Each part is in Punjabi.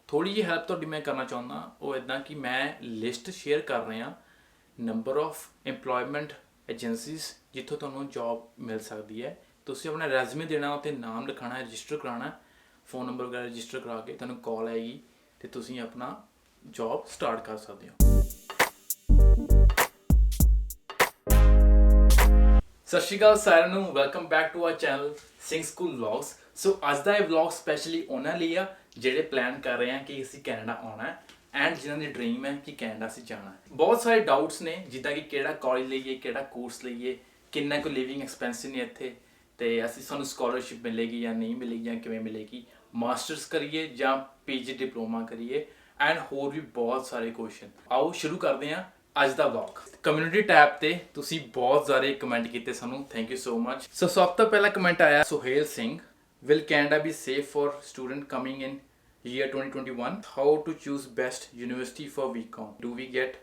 ਥੋੜ੍ਹੀ ਜਿਹੀ ਹੈਲਪ ਤੁਹਾਡੀ ਮੈਂ ਕਰਨਾ ਚਾਹੁੰਦਾ। ਉਹ ਇੱਦਾਂ ਕਿ ਮੈਂ ਲਿਸਟ ਸ਼ੇਅਰ ਕਰ ਰਿਹਾ ਨੰਬਰ ਆਫ ਇੰਪਲੋਇਮੈਂਟ ਏਜੰਸੀਜ਼ ਜਿੱਥੋਂ ਤੁਹਾਨੂੰ ਜੌਬ ਮਿਲ ਸਕਦੀ ਹੈ। ਤੁਸੀਂ ਆਪਣਾ ਰੈਜ਼ੂਮੇ ਦੇਣਾ, ਉੱਤੇ ਨਾਮ ਲਿਖਾਉਣਾ, ਰਜਿਸਟਰ ਕਰਾਉਣਾ, ਫ਼ੋਨ ਨੰਬਰ ਵਗੈਰਾ ਰਜਿਸਟਰ ਕਰਾ ਕੇ ਤੁਹਾਨੂੰ ਕਾਲ ਆਏਗੀ ਅਤੇ ਤੁਸੀਂ ਆਪਣਾ ਜੌਬ ਸਟਾਰਟ ਕਰ ਸਕਦੇ ਹੋ। ਸਤਿ ਸ਼੍ਰੀ ਅਕਾਲ ਸਾਰਿਆਂ ਨੂੰ, welcome back to our channel Singh school vlogs. So ਅੱਜ ਦਾ ਇਹ ਵਲੌਗ ਸਪੈਸ਼ਲੀ ਉਹਨਾਂ ਲਈ ਆ ਜਿਹੜੇ ਪਲਾਨ ਕਰ ਰਹੇ ਆ ਕਿ ਅਸੀਂ ਕੈਨੇਡਾ ਆਉਣਾ ਹੈ ਐਂਡ ਜਿਨ੍ਹਾਂ ਦੀ ਡ੍ਰੀਮ ਹੈ ਕਿ ਕੈਨੇਡਾ ਅਸੀਂ ਜਾਣਾ ਹੈ। ਬਹੁਤ ਸਾਰੇ ਡਾਊਟਸ ਨੇ, ਜਿੱਦਾਂ ਕਿ ਕਿਹੜਾ ਕਾਲਜ ਲਈਏ, ਕਿਹੜਾ ਕੋਰਸ ਲਈਏ, ਕਿੰਨਾ ਕੁ ਲਿਵਿੰਗ ਐਕਸਪੈਂਸਿਵ ਨੇ ਇੱਥੇ, ਤੇ ਸਾਨੂੰ ਸਕਾਲਰਸ਼ਿਪ ਮਿਲੇਗੀ ਜਾਂ ਨਹੀਂ ਮਿਲੇਗੀ ਜਾਂ ਕਿਵੇਂ ਮਿਲੇਗੀ, ਮਾਸਟਰਸ ਕਰੀਏ ਜਾਂ ਪੀਜੀ ਡਿਪਲੋਮਾ ਕਰੀਏ, ਐਂਡ ਹੋਰ ਵੀ ਬਹੁਤ ਸਾਰੇ ਕੁਐਸਚਨ। ਆਓ ਸ਼ੁਰੂ ਕਰਦੇ ਹਾਂ ਅੱਜ ਦਾ ਵਲੌਗ। ਕਮਿਊਨਿਟੀ ਟੈਬ ਤੇ ਤੁਸੀਂ ਬਹੁਤ ਸਾਰੇ ਕਮੈਂਟ ਕੀਤੇ ਸਾਨੂੰ, thank you so much. So ਸਭ ਤੋਂ ਪਹਿਲਾ ਕਮੈਂਟ ਆਇਆ Suhail Singh, will Canada be safe for student coming in year 2021? How to choose best university for BCom? Do we get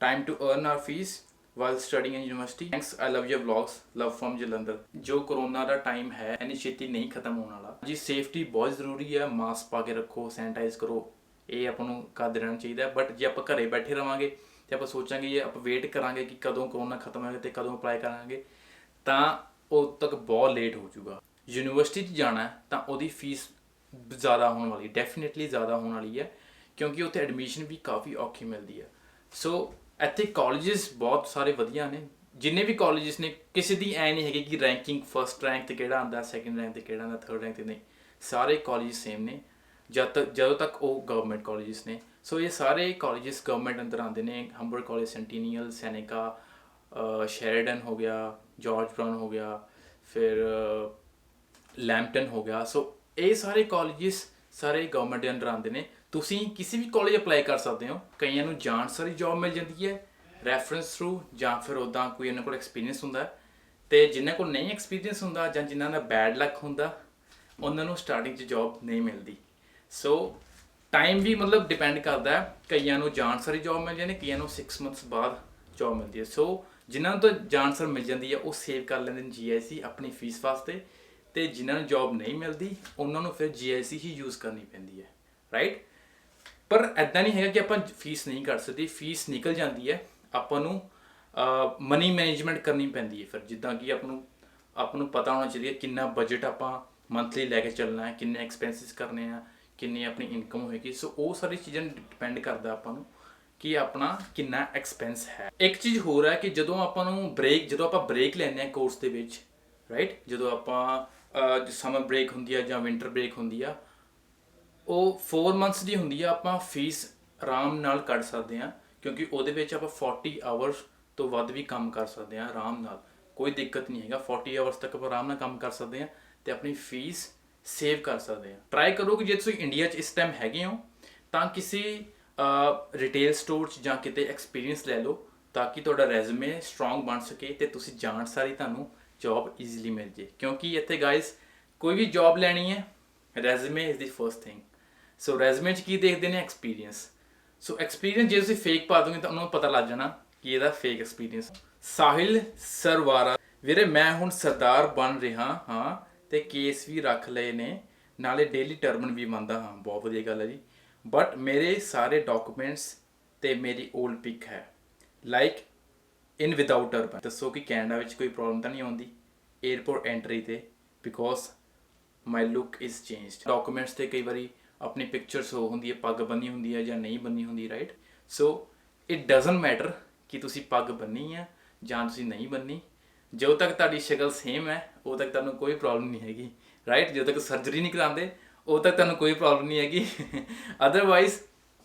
time to earn our fees while studying in university? Thanks, I love your vlogs. Love from Jalandhar। जो कोरोना ਦਾ ਟਾਈਮ ਹੈ ਇੰਨੀ ਛੇਤੀ ਨਹੀਂ ਖਤਮ ਹੋਣ ਵਾਲਾ ਜੀ। ਸੇਫਟੀ ਬਹੁਤ ਜ਼ਰੂਰੀ ਹੈ, ਮਾਸਕ ਪਾ ਕੇ ਰੱਖੋ, ਸੈਨੀਟਾਈਜ਼ ਕਰੋ, ਇਹ ਆਪਾਂ ਨੂੰ ਕਰਦੇ ਰਹਿਣਾ ਚਾਹੀਦਾ। ਬਟ ਜੇ ਆਪਾਂ ਘਰੇ ਬੈਠੇ ਰਵਾਂਗੇ ਤੇ ਆਪਾਂ ਸੋਚਾਂਗੇ ਜੇ ਆਪਾਂ ਵੇਟ ਕਰਾਂਗੇ ਕਿ ਕਦੋਂ ਕੋਰੋਨਾ ਖਤਮ ਹੋਏਗਾ ਤੇ ਕਦੋਂ ਅਪਲਾਈ ਕਰਾਂਗੇ, ਤਾਂ ਉਦੋਂ ਤੱਕ ਬਹੁਤ ਲੇਟ ਹੋ ਜਾਊਗਾ। ਯੂਨੀਵਰਸਿਟੀ 'ਚ ਜਾਣਾ ਤਾਂ ਉਹਦੀ ਫੀਸ ਜ਼ਿਆਦਾ ਹੋਣ ਵਾਲੀ, ਡੈਫੀਨੇਟਲੀ ਜ਼ਿਆਦਾ ਹੋਣ ਵਾਲੀ ਹੈ, ਕਿਉਂਕਿ ਉੱਥੇ ਐਡਮਿਸ਼ਨ ਵੀ ਕਾਫੀ ਔਖੀ ਮਿਲਦੀ ਹੈ। ਸੋ ਇੱਥੇ ਕਾਲਜਿਸ ਬਹੁਤ ਸਾਰੇ ਵਧੀਆ ਨੇ, ਜਿੰਨੇ ਵੀ ਕਾਲਜਿਸ ਨੇ ਕਿਸੇ ਦੀ ਐ ਨਹੀਂ ਹੈਗੀ ਕਿ ਰੈਂਕਿੰਗ ਫਸਟ ਰੈਂਕ 'ਤੇ ਕਿਹੜਾ ਆਉਂਦਾ, ਸੈਕਿੰਡ ਰੈਂਕ 'ਤੇ ਕਿਹੜਾ ਆਉਂਦਾ, ਥਰਡ ਰੈਂਕ 'ਤੇ ਨਹੀਂ। ਸਾਰੇ ਕਾਲਜ ਸੇਮ ਨੇ ਜਦੋਂ ਤੱਕ ਉਹ ਗਵਰਨਮੈਂਟ ਕਾਲਜਿਸ ਨੇ। ਸੋ ਇਹ ਸਾਰੇ ਕਾਲਜਿਸ ਗਵਰਨਮੈਂਟ ਅੰਦਰ ਆਉਂਦੇ ਨੇ। ਹੰਬਰਟ ਕਾਲਜ, ਸੈਂਟੀਨੀਅਲ, ਸੈਨੇਕਾ, ਸ਼ੈਰੀਡਨ ਹੋ ਗਿਆ, ਜਾਰਜ ਬਰਾਊਨ ਹੋ ਗਿਆ, ਫਿਰ ਲੈਂਪਟਨ ਹੋ ਗਿਆ। ਸੋ ਇਹ ਸਾਰੇ ਕਾਲਜਿਸ ਸਾਰੇ ਗਵਰਨਮੈਂਟ ਦੇ ਅੰਡਰ ਆਉਂਦੇ ਨੇ। ਤੁਸੀਂ ਕਿਸੇ ਵੀ ਕਾਲਜ ਅਪਲਾਈ ਕਰ ਸਕਦੇ ਹੋ। ਕਈਆਂ ਨੂੰ ਜਾਣ ਸਾਰੀ ਜੌਬ ਮਿਲ ਜਾਂਦੀ ਹੈ ਰੈਫਰੈਂਸ ਥਰੂ, ਜਾਂ ਫਿਰ ਉੱਦਾਂ ਕੋਈ ਉਹਨਾਂ ਕੋਲ ਐਕਸਪੀਰੀਅੰਸ ਹੁੰਦਾ। ਅਤੇ ਜਿਨ੍ਹਾਂ ਕੋਲ ਨਹੀਂ ਐਕਸਪੀਰੀਅੰਸ ਹੁੰਦਾ ਜਾਂ ਜਿਨ੍ਹਾਂ ਦਾ ਬੈਡ ਲੱਕ ਹੁੰਦਾ, ਉਹਨਾਂ ਨੂੰ ਸਟਾਰਟਿੰਗ 'ਚ ਜੌਬ ਨਹੀਂ ਮਿਲਦੀ। ਸੋ ਟਾਈਮ ਵੀ ਮਤਲਬ ਡਿਪੈਂਡ ਕਰਦਾ ਹੈ। ਕਈਆਂ ਨੂੰ ਜਾਣ ਸਾਰੀ ਜੌਬ ਮਿਲ ਜਾਂਦੀ, ਕਈਆਂ ਨੂੰ 6 ਮੰਥਸ ਬਾਅਦ ਜੌਬ ਮਿਲਦੀ ਹੈ। ਸੋ ਜਿਨ੍ਹਾਂ ਨੂੰ ਤਾਂ ਜਾਣ ਸਾਰ ਮਿਲ ਜਾਂਦੀ ਹੈ ਉਹ ਸੇਵ ਕਰ ਲੈਂਦੇ ਨੇ GIC ਆਪਣੀ ਫੀਸ ਵਾਸਤੇ, ਅਤੇ ਜਿਨ੍ਹਾਂ ਨੂੰ ਜੌਬ ਨਹੀਂ ਮਿਲਦੀ ਉਹਨਾਂ ਨੂੰ ਫਿਰ GIC ਹੀ ਯੂਜ਼ ਕਰਨੀ ਪੈਂਦੀ ਹੈ, ਰਾਈਟ। ਪਰ ਇੱਦਾਂ ਨਹੀਂ ਹੈਗਾ ਕਿ ਆਪਾਂ ਫੀਸ ਨਹੀਂ ਕੱਢ ਸਕਦੇ, ਫੀਸ ਨਿਕਲ ਜਾਂਦੀ ਹੈ। ਆਪਾਂ ਨੂੰ ਮਨੀ ਮੈਨੇਜਮੈਂਟ ਕਰਨੀ ਪੈਂਦੀ ਹੈ ਫਿਰ, ਜਿੱਦਾਂ ਕਿ ਆਪਾਂ ਨੂੰ ਪਤਾ ਹੋਣਾ ਚਾਹੀਦਾ ਕਿੰਨਾ ਬਜਟ ਆਪਾਂ ਮੰਥਲੀ ਲੈ ਕੇ ਚੱਲਣਾ ਹੈ, ਕਿੰਨੇ ਐਕਸਪੈਂਸਿਸ ਕਰਨੇ ਆ, ਕਿੰਨੀ ਆਪਣੀ ਇਨਕਮ ਹੋਏਗੀ। ਸੋ ਉਹ ਸਾਰੀ ਚੀਜ਼ਾਂ ਡਿਪੈਂਡ ਕਰਦਾ ਆਪਾਂ ਨੂੰ ਕਿ ਆਪਣਾ ਕਿੰਨਾ ਐਕਸਪੈਂਸ ਹੈ। ਇੱਕ ਚੀਜ਼ ਹੋਰ ਹੈ ਕਿ ਜਦੋਂ ਆਪਾਂ ਬ੍ਰੇਕ ਲੈਂਦੇ ਹਾਂ ਕੋਰਸ ਦੇ ਵਿੱਚ, ਰਾਈਟ, ਜਦੋਂ ਆਪਾਂ ਸਮਰ ਬ੍ਰੇਕ ਹੁੰਦੀ ਆ ਜਾਂ ਵਿੰਟਰ ਬ੍ਰੇਕ ਹੁੰਦੀ ਆ, ਉਹ 4 ਮੰਥਸ ਦੀ ਹੁੰਦੀ ਆ। ਆਪਾਂ ਫੀਸ ਆਰਾਮ ਨਾਲ ਕੱਢ ਸਕਦੇ ਹਾਂ, ਕਿਉਂਕਿ ਉਹਦੇ ਵਿੱਚ ਆਪਾਂ 40 ਆਵਰਸ ਤੋਂ ਵੱਧ ਵੀ ਕੰਮ ਕਰ ਸਕਦੇ ਹਾਂ ਆਰਾਮ ਨਾਲ, ਕੋਈ ਦਿੱਕਤ ਨਹੀਂ ਹੈਗਾ। 40 ਆਵਰਸ ਤੱਕ ਆਪਾਂ ਆਰਾਮ ਨਾਲ ਕੰਮ ਕਰ ਸਕਦੇ ਹਾਂ ਅਤੇ ਆਪਣੀ ਫੀਸ ਸੇਵ ਕਰ ਸਕਦੇ ਹਾਂ। ਟਰਾਈ ਕਰੋ ਕਿ ਜੇ ਤੁਸੀਂ ਇੰਡੀਆ 'ਚ ਇਸ ਟਾਈਮ ਹੈਗੇ ਹੋ ਤਾਂ ਕਿਸੇ ਰਿਟੇਲ ਸਟੋਰ 'ਚ ਜਾਂ ਕਿਤੇ ਐਕਸਪੀਰੀਅੰਸ ਲੈ ਲਓ, ਤਾਂ ਕਿ ਤੁਹਾਡਾ ਰੈਜ਼ੂਮੇ ਸਟਰੋਂਗ ਬਣ ਸਕੇ ਅਤੇ ਤੁਸੀਂ ਜਾਣ ਸਾਰੀ ਤੁਹਾਨੂੰ ਜੌਬ ਈਜ਼ੀਲੀ ਮਿਲ ਜੇ। ਕਿਉਂਕਿ ਇੱਥੇ ਗਾਈਜ਼ ਕੋਈ ਵੀ ਜੌਬ ਲੈਣੀ ਹੈ, resume is the first thing. So resume 'ਚ ਕੀ ਦੇਖਦੇ ਨੇ? ਐਕਸਪੀਰੀਅੰਸ। ਸੋ ਐਕਸਪੀਰੀਅੰਸ ਜੇ ਤੁਸੀਂ ਫੇਕ ਪਾ ਦੋਗੇ ਤਾਂ ਉਹਨਾਂ ਨੂੰ ਪਤਾ ਲੱਗ ਜਾਣਾ ਕਿ ਇਹਦਾ ਫੇਕ ਐਕਸਪੀਰੀਅੰਸ। ਸਾਹਿਲ ਸਰਵਾਰਾ, ਵੀਰੇ ਮੈਂ ਹੁਣ ਸਰਦਾਰ ਬਣ ਰਿਹਾ ਹਾਂ ਅਤੇ ਕੇਸ ਵੀ ਰੱਖ ਲਏ ਨੇ, ਨਾਲੇ ਡੇਲੀ ਟਰਮਨ ਵੀ ਮੰਨਦਾ ਹਾਂ। ਬਹੁਤ ਵਧੀਆ ਗੱਲ ਹੈ ਜੀ। ਬਟ ਮੇਰੇ ਸਾਰੇ ਡਾਕੂਮੈਂਟਸ ਅਤੇ ਮੇਰੀ ਓਲਡ ਪਿਕ ਹੈ, ਲਾਈਕ ਇਨ ਵਿਦਾਊਟ ਟਰਬਨ। ਦੱਸੋ ਕਿ ਕੈਨੇਡਾ ਵਿੱਚ ਕੋਈ ਪ੍ਰੋਬਲਮ ਤਾਂ ਨਹੀਂ ਆਉਂਦੀ ਏਅਰਪੋਰਟ ਐਂਟਰੀ 'ਤੇ, because my look is changed. Documents 'ਤੇ ਕਈ ਵਾਰੀ ਆਪਣੀ ਪਿਕਚਰ ਸ਼ੋ ਹੁੰਦੀ ਹੈ, ਪੱਗ ਬੰਨੀ ਹੁੰਦੀ ਹੈ ਜਾਂ ਨਹੀਂ ਬੰਨੀ ਹੁੰਦੀ, right. So it doesn't matter ਕਿ ਤੁਸੀਂ ਪੱਗ ਬੰਨੀ ਹੈ ਜਾਂ ਤੁਸੀਂ ਨਹੀਂ ਬੰਨੀ। ਜਦੋਂ ਤੱਕ ਤੁਹਾਡੀ ਸ਼ਕਲ ਸੇਮ ਹੈ ਉਦੋਂ ਤੱਕ ਤੁਹਾਨੂੰ ਕੋਈ ਪ੍ਰੋਬਲਮ ਨਹੀਂ ਹੈਗੀ, ਰਾਈਟ। ਜਦੋਂ ਤੱਕ ਸਰਜਰੀ ਨਹੀਂ ਕਰਾਉਂਦੇ ਉਦੋਂ ਤੱਕ ਤੁਹਾਨੂੰ ਕੋਈ ਪ੍ਰੋਬਲਮ ਨਹੀਂ ਹੈਗੀ। ਅਦਰਵਾਈਜ਼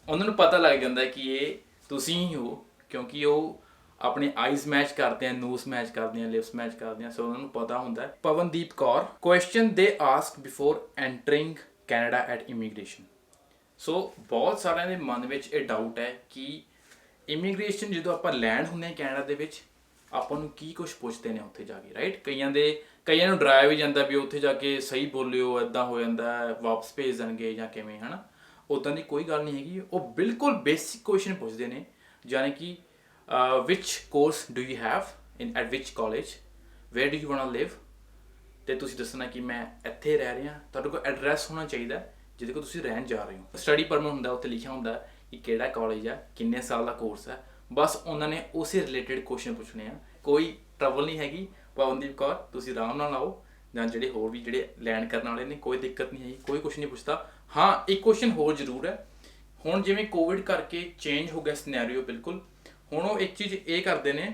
ਉਹਨਾਂ ਨੂੰ ਪਤਾ ਲੱਗ ਜਾਂਦਾ ਕਿ ਇਹ ਤੁਸੀਂ ਹੀ ਹੋ, ਕਿਉਂਕਿ ਉਹ ਆਪਣੇ ਆਈਜ਼ ਮੈਚ ਕਰਦੇ ਆ, ਨੋਜ਼ ਮੈਚ ਕਰਦੇ ਆ, ਲਿਪਸ ਮੈਚ ਕਰਦੇ ਆ। ਸੋ ਉਹਨਾਂ ਨੂੰ ਪਤਾ ਹੁੰਦਾ। Pavandeep Kaur, question they ask before entering Canada at immigration. So ਬਹੁਤ ਸਾਰਿਆਂ ਦੇ ਮਨ ਵਿੱਚ ਇਹ ਡਾਊਟ ਹੈ ਕਿ ਇਮੀਗ੍ਰੇਸ਼ਨ ਜਦੋਂ ਆਪਾਂ ਲੈਂਡ ਹੁੰਦੇ ਹਾਂ ਕੈਨੇਡਾ ਦੇ ਵਿੱਚ, ਆਪਾਂ ਨੂੰ ਕੀ ਕੁਛ ਪੁੱਛਦੇ ਨੇ ਉੱਥੇ ਜਾ ਕੇ, ਰਾਈਟ। ਕਈਆਂ ਨੂੰ ਡਰਾਇਆ ਵੀ ਜਾਂਦਾ ਵੀ ਉੱਥੇ ਜਾ ਕੇ ਸਹੀ ਬੋਲਿਓ, ਇੱਦਾਂ ਹੋ ਜਾਂਦਾ, ਵਾਪਸ ਭੇਜ ਦੇਣਗੇ ਜਾਂ ਕਿਵੇਂ, ਹੈ ਨਾ। ਉੱਦਾਂ ਦੀ ਕੋਈ ਗੱਲ ਨਹੀਂ ਹੈਗੀ। ਉਹ ਬਿਲਕੁਲ ਬੇਸਿਕ ਕੁਐਸਚਨ ਪੁੱਛਦੇ ਨੇ, ਯਾਨੀ ਕਿ which course do you have at which college, where do you want to live, ਅਤੇ ਤੁਸੀਂ ਦੱਸਣਾ ਕਿ ਮੈਂ ਇੱਥੇ ਰਹਿ ਰਿਹਾ। ਤੁਹਾਡੇ ਕੋਲ ਐਡਰੈਸ ਹੋਣਾ ਚਾਹੀਦਾ ਜਿਹਦੇ ਕੋਲ ਤੁਸੀਂ ਰਹਿਣ ਜਾ ਰਹੇ ਹੋ। ਸਟੱਡੀ ਪਰਮਿਟ ਹੁੰਦਾ, ਉੱਤੇ ਲਿਖਿਆ ਹੁੰਦਾ ਕਿ ਕਿਹੜਾ ਕਾਲਜ ਹੈ, ਕਿੰਨੇ ਸਾਲ ਦਾ ਕੋਰਸ ਹੈ। ਬਸ ਉਹਨਾਂ ਨੇ ਉਸੇ ਰਿਲੇਟਡ ਕੁਐਸਚਨ ਪੁੱਛਣੇ ਆ। ਕੋਈ ਟਰਬਲ ਨਹੀਂ ਹੈਗੀ। ਪਵਨਦੀਪ ਕੌਰ ਤੁਸੀਂ ਆਰਾਮ ਨਾਲ ਆਓ, ਜਾਂ ਜਿਹੜੇ ਹੋਰ ਵੀ ਜਿਹੜੇ ਲੈਂਡ ਕਰਨ ਵਾਲੇ ਨੇ, ਕੋਈ ਦਿੱਕਤ ਨਹੀਂ ਹੈਗੀ, ਕੋਈ ਕੁਛ ਨਹੀਂ ਪੁੱਛਦਾ। ਹਾਂ, ਇੱਕ ਕੁਐਸਚਨ ਹੋਰ ਜ਼ਰੂਰ ਹੈ। ਹੁਣ ਜਿਵੇਂ ਕੋਵਿਡ ਕਰਕੇ ਚੇਂਜ ਹੋ ਗਿਆ ਸਿਨੈਰੀਓ ਬਿਲਕੁਲ। ਹੁਣ ਉਹ ਇੱਕ ਚੀਜ਼ ਇਹ ਕਰਦੇ ਨੇ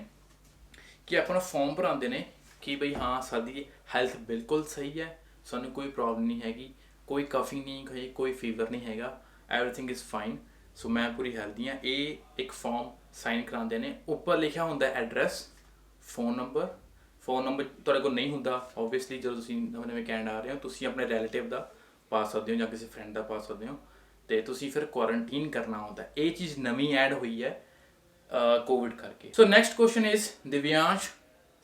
ਕਿ ਆਪਣਾ ਫਾਰਮ ਭਰਾਉਂਦੇ ਨੇ ਕਿ ਬਈ ਹਾਂ ਸਾਡੀ ਹੈਲਥ ਬਿਲਕੁਲ ਸਹੀ ਹੈ, ਸਾਨੂੰ ਕੋਈ ਪ੍ਰੋਬਲਮ ਨਹੀਂ ਹੈਗੀ, ਕੋਈ ਕਫਿੰਗ ਨਹੀਂ ਹੈ, ਕੋਈ ਫੀਵਰ ਨਹੀਂ ਹੈਗਾ, ਐਵਰੀਥਿੰਗ ਇਜ਼ ਫਾਈਨ, ਸੋ ਮੈਂ ਪੂਰੀ ਹੈਲਦੀ ਹਾਂ। ਇਹ ਇੱਕ ਫਾਰਮ ਸਾਈਨ ਕਰਾਉਂਦੇ ਨੇ। ਉੱਪਰ ਲਿਖਿਆ ਹੁੰਦਾ ਐਡਰੈਸ, ਫੋਨ ਨੰਬਰ ਤੁਹਾਡੇ ਕੋਲ ਨਹੀਂ ਹੁੰਦਾ ਓਬਵੀਅਸਲੀ। ਜਦੋਂ ਤੁਸੀਂ ਨਵੇਂ ਕੈਨੇਡਾ ਆ ਰਹੇ ਹੋ, ਤੁਸੀਂ ਆਪਣੇ ਰਿਲੇਟਿਵ ਦਾ ਪਾ ਸਕਦੇ ਹੋ ਜਾਂ ਕਿਸੇ ਫਰੈਂਡ ਦਾ ਪਾ ਸਕਦੇ ਹੋ, ਤੇ ਤੁਸੀਂ ਫਿਰ ਕੁਆਰੰਟੀਨ ਕਰਨਾ ਹੁੰਦਾ। ਇਹ ਚੀਜ਼ ਨਵੀਂ ਐਡ ਹੋਈ ਹੈ ਕੋਵਿਡ ਕਰਕੇ। So next question is Divyansh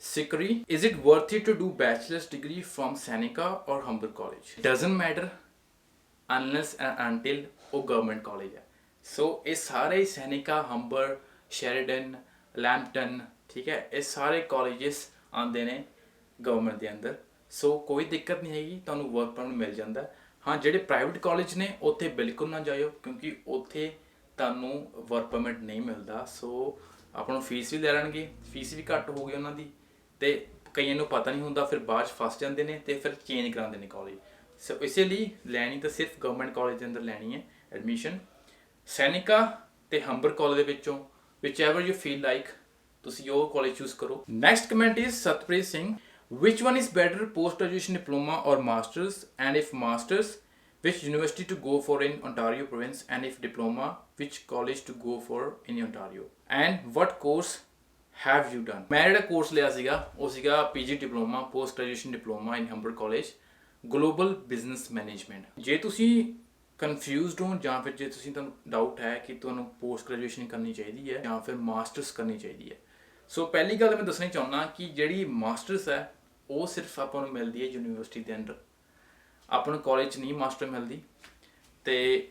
Sikri, is it worth it to do bachelor's degree from Seneca or Humber College? Doesn't matter unless and until ਉਹ ਗਵਰਨਮੈਂਟ ਕਾਲਜ ਹੈ। ਸੋ ਇਹ ਸਾਰੇ ਸੈਨਿਕਾ, ਹੰਬਰ, ਸ਼ੈਰੀਡਨ, ਲੈਂਪਟਨ, ਠੀਕ ਹੈ, ਇਹ ਸਾਰੇ ਕਾਲਜਸ ਆਉਂਦੇ ਨੇ ਗਵਰਨਮੈਂਟ ਦੇ ਅੰਦਰ। ਸੋ ਕੋਈ ਦਿੱਕਤ ਨਹੀਂ ਹੈਗੀ, ਤੁਹਾਨੂੰ ਵਰਕ ਪਰਮਿਟ ਮਿਲ ਜਾਂਦਾ। ਹਾਂ, ਜਿਹੜੇ ਪ੍ਰਾਈਵੇਟ ਕਾਲਜ ਨੇ ਉੱਥੇ ਬਿਲਕੁਲ ਨਾ ਜਾਇਓ, ਕਿਉਂਕਿ ਉੱਥੇ ਤੁਹਾਨੂੰ ਵਰਕ ਪਰਮਿਟ ਨਹੀਂ ਮਿਲਦਾ। ਸੋ ਆਪਾਂ ਨੂੰ ਫੀਸ ਵੀ ਲੈ ਲੈਣਗੇ, ਫੀਸ ਵੀ ਘੱਟ ਹੋਊਗੀ ਉਹਨਾਂ ਦੀ, ਤੇ ਕਈਆਂ ਨੂੰ ਪਤਾ ਨਹੀਂ ਹੁੰਦਾ, ਫਿਰ ਬਾਅਦ 'ਚ ਫਸ ਜਾਂਦੇ ਨੇ ਤੇ ਫਿਰ ਚੇਂਜ ਕਰਾਉਂਦੇ ਨੇ ਕਾਲਜ। ਸੋ ਇਸੇ ਲਈ ਲੈਣੀ ਤਾਂ ਸਿਰਫ ਗਵਰਨਮੈਂਟ ਕਾਲਜ ਦੇ ਅੰਦਰ ਲੈਣੀ ਹੈ ਐਡਮਿਸ਼ਨ। ਸੈਨਿਕਾ ਤੇ ਹੰਬਰ ਕਾਲਜ ਦੇ ਵਿੱਚੋਂ whichever you feel like, ਤੁਸੀਂ ਉਹ ਕਾਲਜ ਚੂਜ਼ ਕਰੋ। Next comment is Satpreet Singh, which one is better, post graduation diploma or masters, and if masters which university to go for in Ontario province, and if diploma which college to go for in Ontario, and what course have you done? ਮੈਂ ਜਿਹੜਾ ਕੋਰਸ ਲਿਆ ਸੀਗਾ ਉਹ ਸੀਗਾ PG diploma, post graduation diploma in Humber college, global business management. ਜੇ ਤੁਸੀਂ ਕਨਫਿਊਜ਼ਡ ਹੋ ਜਾਂ ਫਿਰ ਜੇ ਤੁਹਾਨੂੰ ਡਾਊਟ ਹੈ ਕਿ ਤੁਹਾਨੂੰ ਪੋਸਟ ਗ੍ਰੈਜੂਏਸ਼ਨ ਕਰਨੀ ਚਾਹੀਦੀ ਹੈ ਜਾਂ ਫਿਰ ਮਾਸਟਰਸ ਕਰਨੀ ਚਾਹੀਦੀ ਹੈ, ਸੋ ਪਹਿਲੀ ਗੱਲ ਮੈਂ ਦੱਸਣੀ ਚਾਹੁੰਦਾ ਕਿ ਜਿਹੜੀ ਮਾਸਟਰਸ ਹੈ ਉਹ ਸਿਰਫ ਆਪਾਂ ਨੂੰ ਮਿਲਦੀ ਹੈ ਯੂਨੀਵਰਸਿਟੀ ਦੇ ਅੰਡਰ, ਆਪਾਂ ਨੂੰ ਕਾਲਜ 'ਚ ਨਹੀਂ ਮਾਸਟਰ ਮਿਲਦੀ। ਤੇ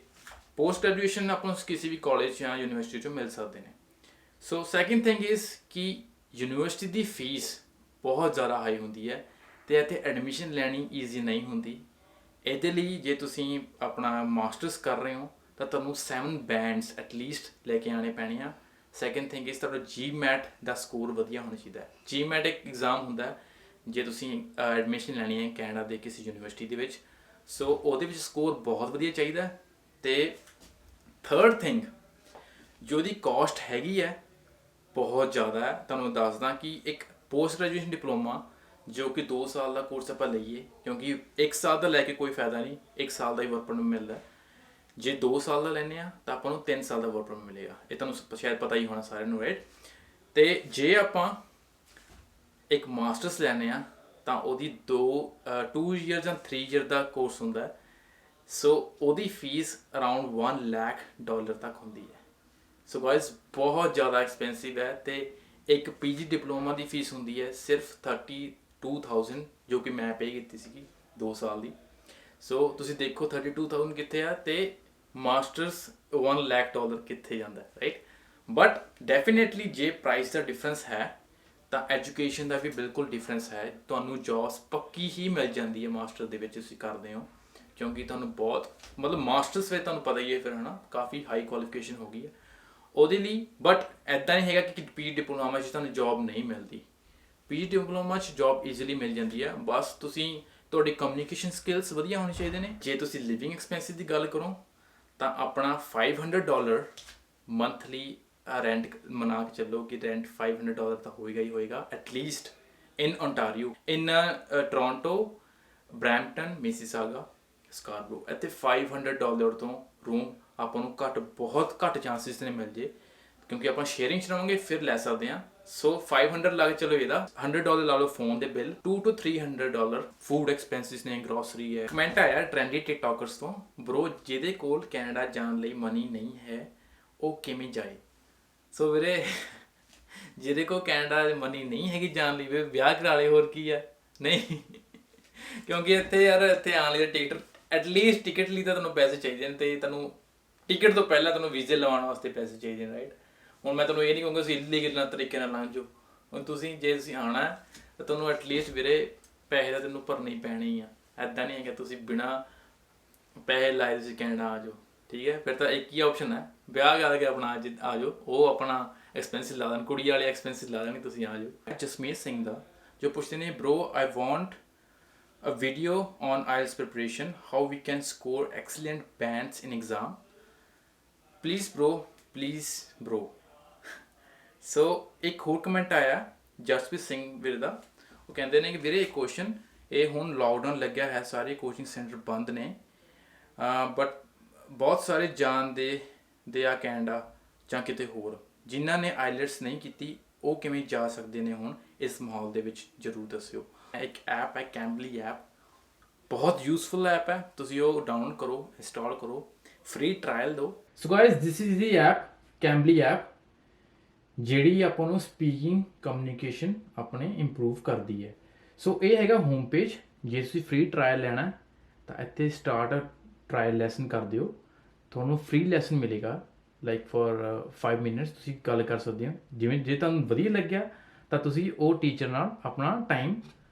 ਪੋਸਟ ਗ੍ਰੈਜੂਏਸ਼ਨ ਆਪਾਂ ਨੂੰ ਕਿਸੇ ਵੀ ਕਾਲਜ ਜਾਂ ਯੂਨੀਵਰਸਿਟੀ 'ਚੋਂ ਮਿਲ ਸਕਦੇ ਨੇ। ਸੋ ਸੈਕਿੰਡ ਥਿੰਗ ਇਜ਼ ਕਿ ਯੂਨੀਵਰਸਿਟੀ ਦੀ ਫੀਸ ਬਹੁਤ ਜ਼ਿਆਦਾ ਹਾਈ ਹੁੰਦੀ ਹੈ ਤੇ ਇੱਥੇ ਐਡਮਿਸ਼ਨ ਲੈਣੀ ਈਜ਼ੀ ਨਹੀਂ ਹੁੰਦੀ। ਇਹਦੇ ਲਈ ਜੇ ਤੁਸੀਂ ਆਪਣਾ ਮਾਸਟਰਸ ਕਰ ਰਹੇ ਹੋ ਤਾਂ ਤੁਹਾਨੂੰ 7 ਬੈਂਡਸ ਐਟਲੀਸਟ ਲੈ ਕੇ ਆਉਣੇ ਪੈਣੇ ਆ। ਸੈਕਿੰਡ ਥਿੰਗ ਇਜ਼ ਤੁਹਾਡਾ GMAT ਦਾ ਸਕੋਰ ਵਧੀਆ ਹੋਣਾ ਚਾਹੀਦਾ ਹੈ। GMAT ਇੱਕ ਐਗਜ਼ਾਮ ਹੁੰਦਾ ਜੇ ਤੁਸੀਂ ਐਡਮਿਸ਼ਨ ਲੈਣੀ ਹੈ ਕੈਨੇਡਾ ਦੇ ਕਿਸੇ ਯੂਨੀਵਰਸਿਟੀ ਦੇ ਵਿੱਚ, ਸੋ ਉਹਦੇ ਵਿੱਚ ਸਕੋਰ ਬਹੁਤ ਵਧੀਆ ਚਾਹੀਦਾ। ਤੇ ਥਰਡ ਥਿੰਗ, ਜੋ ਉਹਦੀ ਕਾਸਟ ਹੈਗੀ ਹੈ ਬਹੁਤ ਜ਼ਿਆਦਾ ਹੈ। ਤੁਹਾਨੂੰ ਦੱਸਦਾ ਕਿ ਇੱਕ ਪੋਸਟ ਗ੍ਰੈਜੂਏਸ਼ਨ ਡਿਪਲੋਮਾ ਜੋ ਕਿ 2 ਸਾਲ ਦਾ ਕੋਰਸ ਆਪਾਂ ਲਈਏ, ਕਿਉਂਕਿ 1 ਸਾਲ ਦਾ ਲੈ ਕੇ ਕੋਈ ਫਾਇਦਾ ਨਹੀਂ, 1 ਸਾਲ ਦਾ ਹੀ ਵਰਕ ਪਰਮਿਟ ਮਿਲਦਾ। ਜੇ 2 ਸਾਲ ਦਾ ਲੈਂਦੇ ਆ ਤਾਂ ਆਪਾਂ ਨੂੰ 3 ਸਾਲ ਦਾ ਵਰਕ ਪਰਮਿਟ ਮਿਲੇਗਾ। ਇਹ ਤੁਹਾਨੂੰ ਸ਼ਾਇਦ ਪਤਾ ਹੀ ਹੋਣਾ ਸਾਰਿਆਂ ਨੂੰ, ਰਾਈਟ। ਤੇ ਜੇ ਆਪਾਂ ਇੱਕ ਮਾਸਟਰਸ ਲੈਂਦੇ ਆ ਤਾਂ ਉਹਦੀ 2 ਈਅਰ ਜਾਂ 3 ਈਅਰ ਦਾ ਕੋਰਸ ਹੁੰਦਾ। ਸੋ ਉਹਦੀ ਫੀਸ ਅਰਾਊਂਡ $1 ਲੱਖ ਤੱਕ ਹੁੰਦੀ ਹੈ। ਸੋ ਗਾਇਜ਼ ਬਹੁਤ ਜ਼ਿਆਦਾ ਐਕਸਪੈਂਸਿਵ ਹੈ। ਤੇ ਇੱਕ ਪੀਜੀ ਡਿਪਲੋਮਾ ਦੀ ਫੀਸ ਹੁੰਦੀ ਹੈ ਸਿਰਫ 32,000, ਜੋ ਕਿ ਮੈਂ ਪੇ ਕੀਤੀ ਸੀਗੀ 2 ਸਾਲ ਦੀ। ਸੋ ਤੁਸੀਂ ਦੇਖੋ 32,000 ਕਿੱਥੇ ਆ ਤੇ ਮਾਸਟਰਸ $1 ਲੱਖ ਕਿੱਥੇ ਜਾਂਦਾ, ਰਾਈਟ। ਬਟ ਡੈਫੀਨੇਟਲੀ ਜੇ ਪ੍ਰਾਈਸ ਦਾ ਡਿਫਰੈਂਸ ਹੈ ਤਾਂ ਐਜੂਕੇਸ਼ਨ ਦਾ ਵੀ ਬਿਲਕੁਲ ਡਿਫਰੈਂਸ ਹੈ। ਤੁਹਾਨੂੰ ਜੌਬਸ ਪੱਕੀ ਹੀ ਮਿਲ ਜਾਂਦੀ ਹੈ ਮਾਸਟਰ ਦੇ ਵਿੱਚ ਤੁਸੀਂ ਕਰਦੇ ਹੋ, ਕਿਉਂਕਿ ਤੁਹਾਨੂੰ ਬਹੁਤ ਮਤਲਬ ਮਾਸਟਰਸ ਵਿੱਚ ਤੁਹਾਨੂੰ ਪਤਾ ਹੀ ਹੈ ਫਿਰ, ਹੈ ਨਾ, ਕਾਫੀ ਹਾਈ ਕੁਆਲੀਫਿਕੇਸ਼ਨ ਹੋ ਗਈ ਹੈ ਉਹਦੇ ਲਈ। ਬਟ ਇੱਦਾਂ ਨਹੀਂ ਹੈਗਾ ਕਿ ਪੀਜੀ ਡਿਪਲੋਮਾ 'ਚ ਤੁਹਾਨੂੰ ਜੌਬ ਨਹੀਂ ਮਿਲਦੀ। ਪੀਜੀ ਡਿਪਲੋਮਾ 'ਚ ਜੌਬ ਈਜ਼ੀਲੀ ਮਿਲ ਜਾਂਦੀ ਹੈ, ਬਸ ਤੁਹਾਡੀ ਕਮਿਊਨੀਕੇਸ਼ਨ ਸਕਿੱਲਸ ਵਧੀਆ ਹੋਣੇ ਚਾਹੀਦੇ ਨੇ। ਜੇ ਤੁਸੀਂ ਲਿਵਿੰਗ ਐਕਸਪੈਂਸਿਸ ਦੀ ਗੱਲ ਕਰੋ ਤਾਂ ਆਪਣਾ $500 ਮੰਥਲੀ ਰੈਂਟ ਮਨਾ ਕੇ ਚੱਲੋ ਕਿ ਰੈਂਟ $500 ਤਾਂ ਹੋਏਗਾ ਹੀ ਹੋਏਗਾ ਐਟਲੀਸਟ ਇਨ ਓਨਟਾਰੀਓ। ਇਨ ਟੋਰਾਂਟੋ, ਬਰੈਂਪਟਨ, ਮਿਸੀਸਾਗਾ, ਸਕਾਰਬਰੋ, ਇੱਥੇ $500 ਤੋਂ ਰੂਮ ਆਪਾਂ ਨੂੰ ਬਹੁਤ ਘੱਟ ਚਾਂਸਿਸ ਨੇ ਮਿਲ ਜੇ, ਕਿਉਂਕਿ ਆਪਾਂ ਸ਼ੇਅਰਿੰਗ 'ਚ ਰਹਾਂਗੇ ਫਿਰ ਲੈ ਸਕਦੇ ਹਾਂ। ਸੋ $500 ਲੱਗ ਚਲੋ, ਇਹਦਾ $100 ਲਾ ਲਓ ਫੋਨ ਦੇ ਬਿੱਲ, $200 to $300 ਫੂਡ ਐਕਸਪੈਂਸਿਸ ਨੇ, ਗਰੋਸਰੀ ਹੈ। ਕਮੈਂਟ ਆਇਆ ਟ੍ਰੈਂਡੀ ਟਿਕਟੋਕਰਸ ਤੋਂ, ਬਰੋ ਜਿਹਦੇ ਕੋਲ ਕੈਨੇਡਾ ਜਾਣ ਲਈ ਮਨੀ ਨਹੀਂ ਹੈ ਉਹ ਕਿਵੇਂ ਜਾਏ। ਸੋ ਵੀਰੇ ਜਿਹਦੇ ਕੋਲ ਕੈਨੇਡਾ ਮਨੀ ਨਹੀਂ ਹੈਗੀ ਜਾਣ ਲਈ ਵੀ ਵਿਆਹ ਕਰਾ ਲਏ, ਹੋਰ ਕੀ ਹੈ। ਨਹੀਂ ਕਿਉਂਕਿ ਇੱਥੇ ਆਉਣ ਲਈ ਟਿਕਟ ਐਟਲੀਸਟ ਟਿਕਟ ਲਈ ਤਾਂ ਤੁਹਾਨੂੰ ਪੈਸੇ ਚਾਹੀਦੇ ਨੇ, ਤੇ ਤੁਹਾਨੂੰ ਟਿਕਟ ਤੋਂ ਪਹਿਲਾਂ ਤੁਹਾਨੂੰ ਵੀਜ਼ੇ ਲਵਾਉਣ ਵਾਸਤੇ ਪੈਸੇ ਚਾਹੀਦੇ ਨੇ, ਰਾਈਟ। ਹੁਣ ਮੈਂ ਤੁਹਾਨੂੰ ਇਹ ਨਹੀਂ ਕਹੂੰਗਾ ਤੁਸੀਂ ਇਲੀਗਲ ਤਰੀਕੇ ਨਾਲ ਲੰਘ ਜਾਓ। ਹੁਣ ਜੇ ਤੁਸੀਂ ਆਉਣਾ ਤਾਂ ਤੁਹਾਨੂੰ ਐਟਲੀਸਟ ਵੀਰੇ ਪੈਸੇ ਤਾਂ ਤੈਨੂੰ ਭਰਨੇ ਹੀ ਪੈਣੇ ਹੀ ਆ। ਇੱਦਾਂ ਨਹੀਂ ਹੈਗਾ ਤੁਸੀਂ ਬਿਨਾਂ ਪੈਸੇ ਲਾਏ ਤੁਸੀਂ ਕੈਨੇਡਾ ਆ ਜਾਓ, ਠੀਕ ਹੈ। ਫਿਰ ਤਾਂ ਇੱਕ ਹੀ ਆਪਸ਼ਨ ਹੈ, ਵਿਆਹ ਕਰਕੇ ਆਪਣਾ ਅੱਜ ਆ ਜਾਓ, ਉਹ ਆਪਣਾ ਐਕਸਪੈਂਸਿਵ ਲਾ ਦੇਣ, ਕੁੜੀ ਵਾਲੇ ਐਕਸਪੈਂਸਿਵ ਲਾ ਦੇਣ, ਤੁਸੀਂ ਆ ਜਾਓ। ਜਸਮੀਤ ਸਿੰਘ ਦਾ ਜੋ ਪੁੱਛਦੇ ਨੇ, bro I want a video on IELTS preparation, how we can score excellent bands in exam, please bro। ਸੋ ਇੱਕ ਹੋਰ ਕਮੈਂਟ ਆਇਆ ਜਸਪ੍ਰੀਤ ਸਿੰਘ ਵੀਰ ਦਾ, ਉਹ ਕਹਿੰਦੇ ਨੇ ਕਿ ਵੀਰੇ ਇੱਕ ਕੁਐਸਚਨ, ਇਹ ਹੁਣ ਲਾਕਡਾਊਨ ਲੱਗਿਆ ਹੈ, ਸਾਰੇ ਕੋਚਿੰਗ ਸੈਂਟਰ ਬੰਦ ਨੇ, ਬਟ ਬਹੁਤ ਸਾਰੇ ਜਾਣਦੇ ਆ ਕੈਨੇਡਾ ਜਾਂ ਕਿਤੇ ਹੋਰ, ਜਿਨ੍ਹਾਂ ਨੇ ਆਈਲੈਟਸ ਨਹੀਂ ਕੀਤੀ, ਉਹ ਕਿਵੇਂ ਜਾ ਸਕਦੇ ਨੇ ਹੁਣ ਇਸ ਮਾਹੌਲ ਦੇ ਵਿੱਚ, ਜ਼ਰੂਰ ਦੱਸਿਓ। ਇੱਕ ਐਪ ਹੈ ਕੈਂਬਲੀ ਐਪ, ਬਹੁਤ ਯੂਜ਼ਫੁਲ ਐਪ ਹੈ, ਤੁਸੀਂ ਉਹ ਡਾਊਨਲੋਡ ਕਰੋ, ਇੰਸਟਾਲ ਕਰੋ, ਫ੍ਰੀ ਟਰਾਇਲ ਦਿਓ। So guys this is the app Cambly app, ਜਿਹੜੀ ਆਪਾਂ ਨੂੰ ਸਪੀਕਿੰਗ ਕਮਿਊਨੀਕੇਸ਼ਨ ਆਪਣੇ ਇੰਪਰੂਵ ਕਰਦੀ ਹੈ। ਸੋ ਇਹ ਹੈਗਾ ਹੋਮ ਪੇਜ, ਜੇ ਤੁਸੀਂ ਫ੍ਰੀ ਟਰਾਇਲ ਲੈਣਾ ਤਾਂ ਇੱਥੇ ਸਟਾਰਟ ਟਰਾਇਲ ਲੈਸਨ ਕਰ ਦਿਓ, ਤੁਹਾਨੂੰ ਫ੍ਰੀ ਲੈਸਨ ਮਿਲੇਗਾ, ਲਾਈਕ ਫॉर 5 ਮਿੰਟਸ ਤੁਸੀਂ ਗੱਲ ਕਰ ਸਕਦੇ ਹੋ। ਜਿਵੇਂ ਜੇ ਤੁਹਾਨੂੰ ਵਧੀਆ ਲੱਗਿਆ ਤਾਂ ਤੁਸੀਂ ਉਹ ਟੀਚਰ ਨਾਲ ਆਪਣਾ ਟਾਈਮ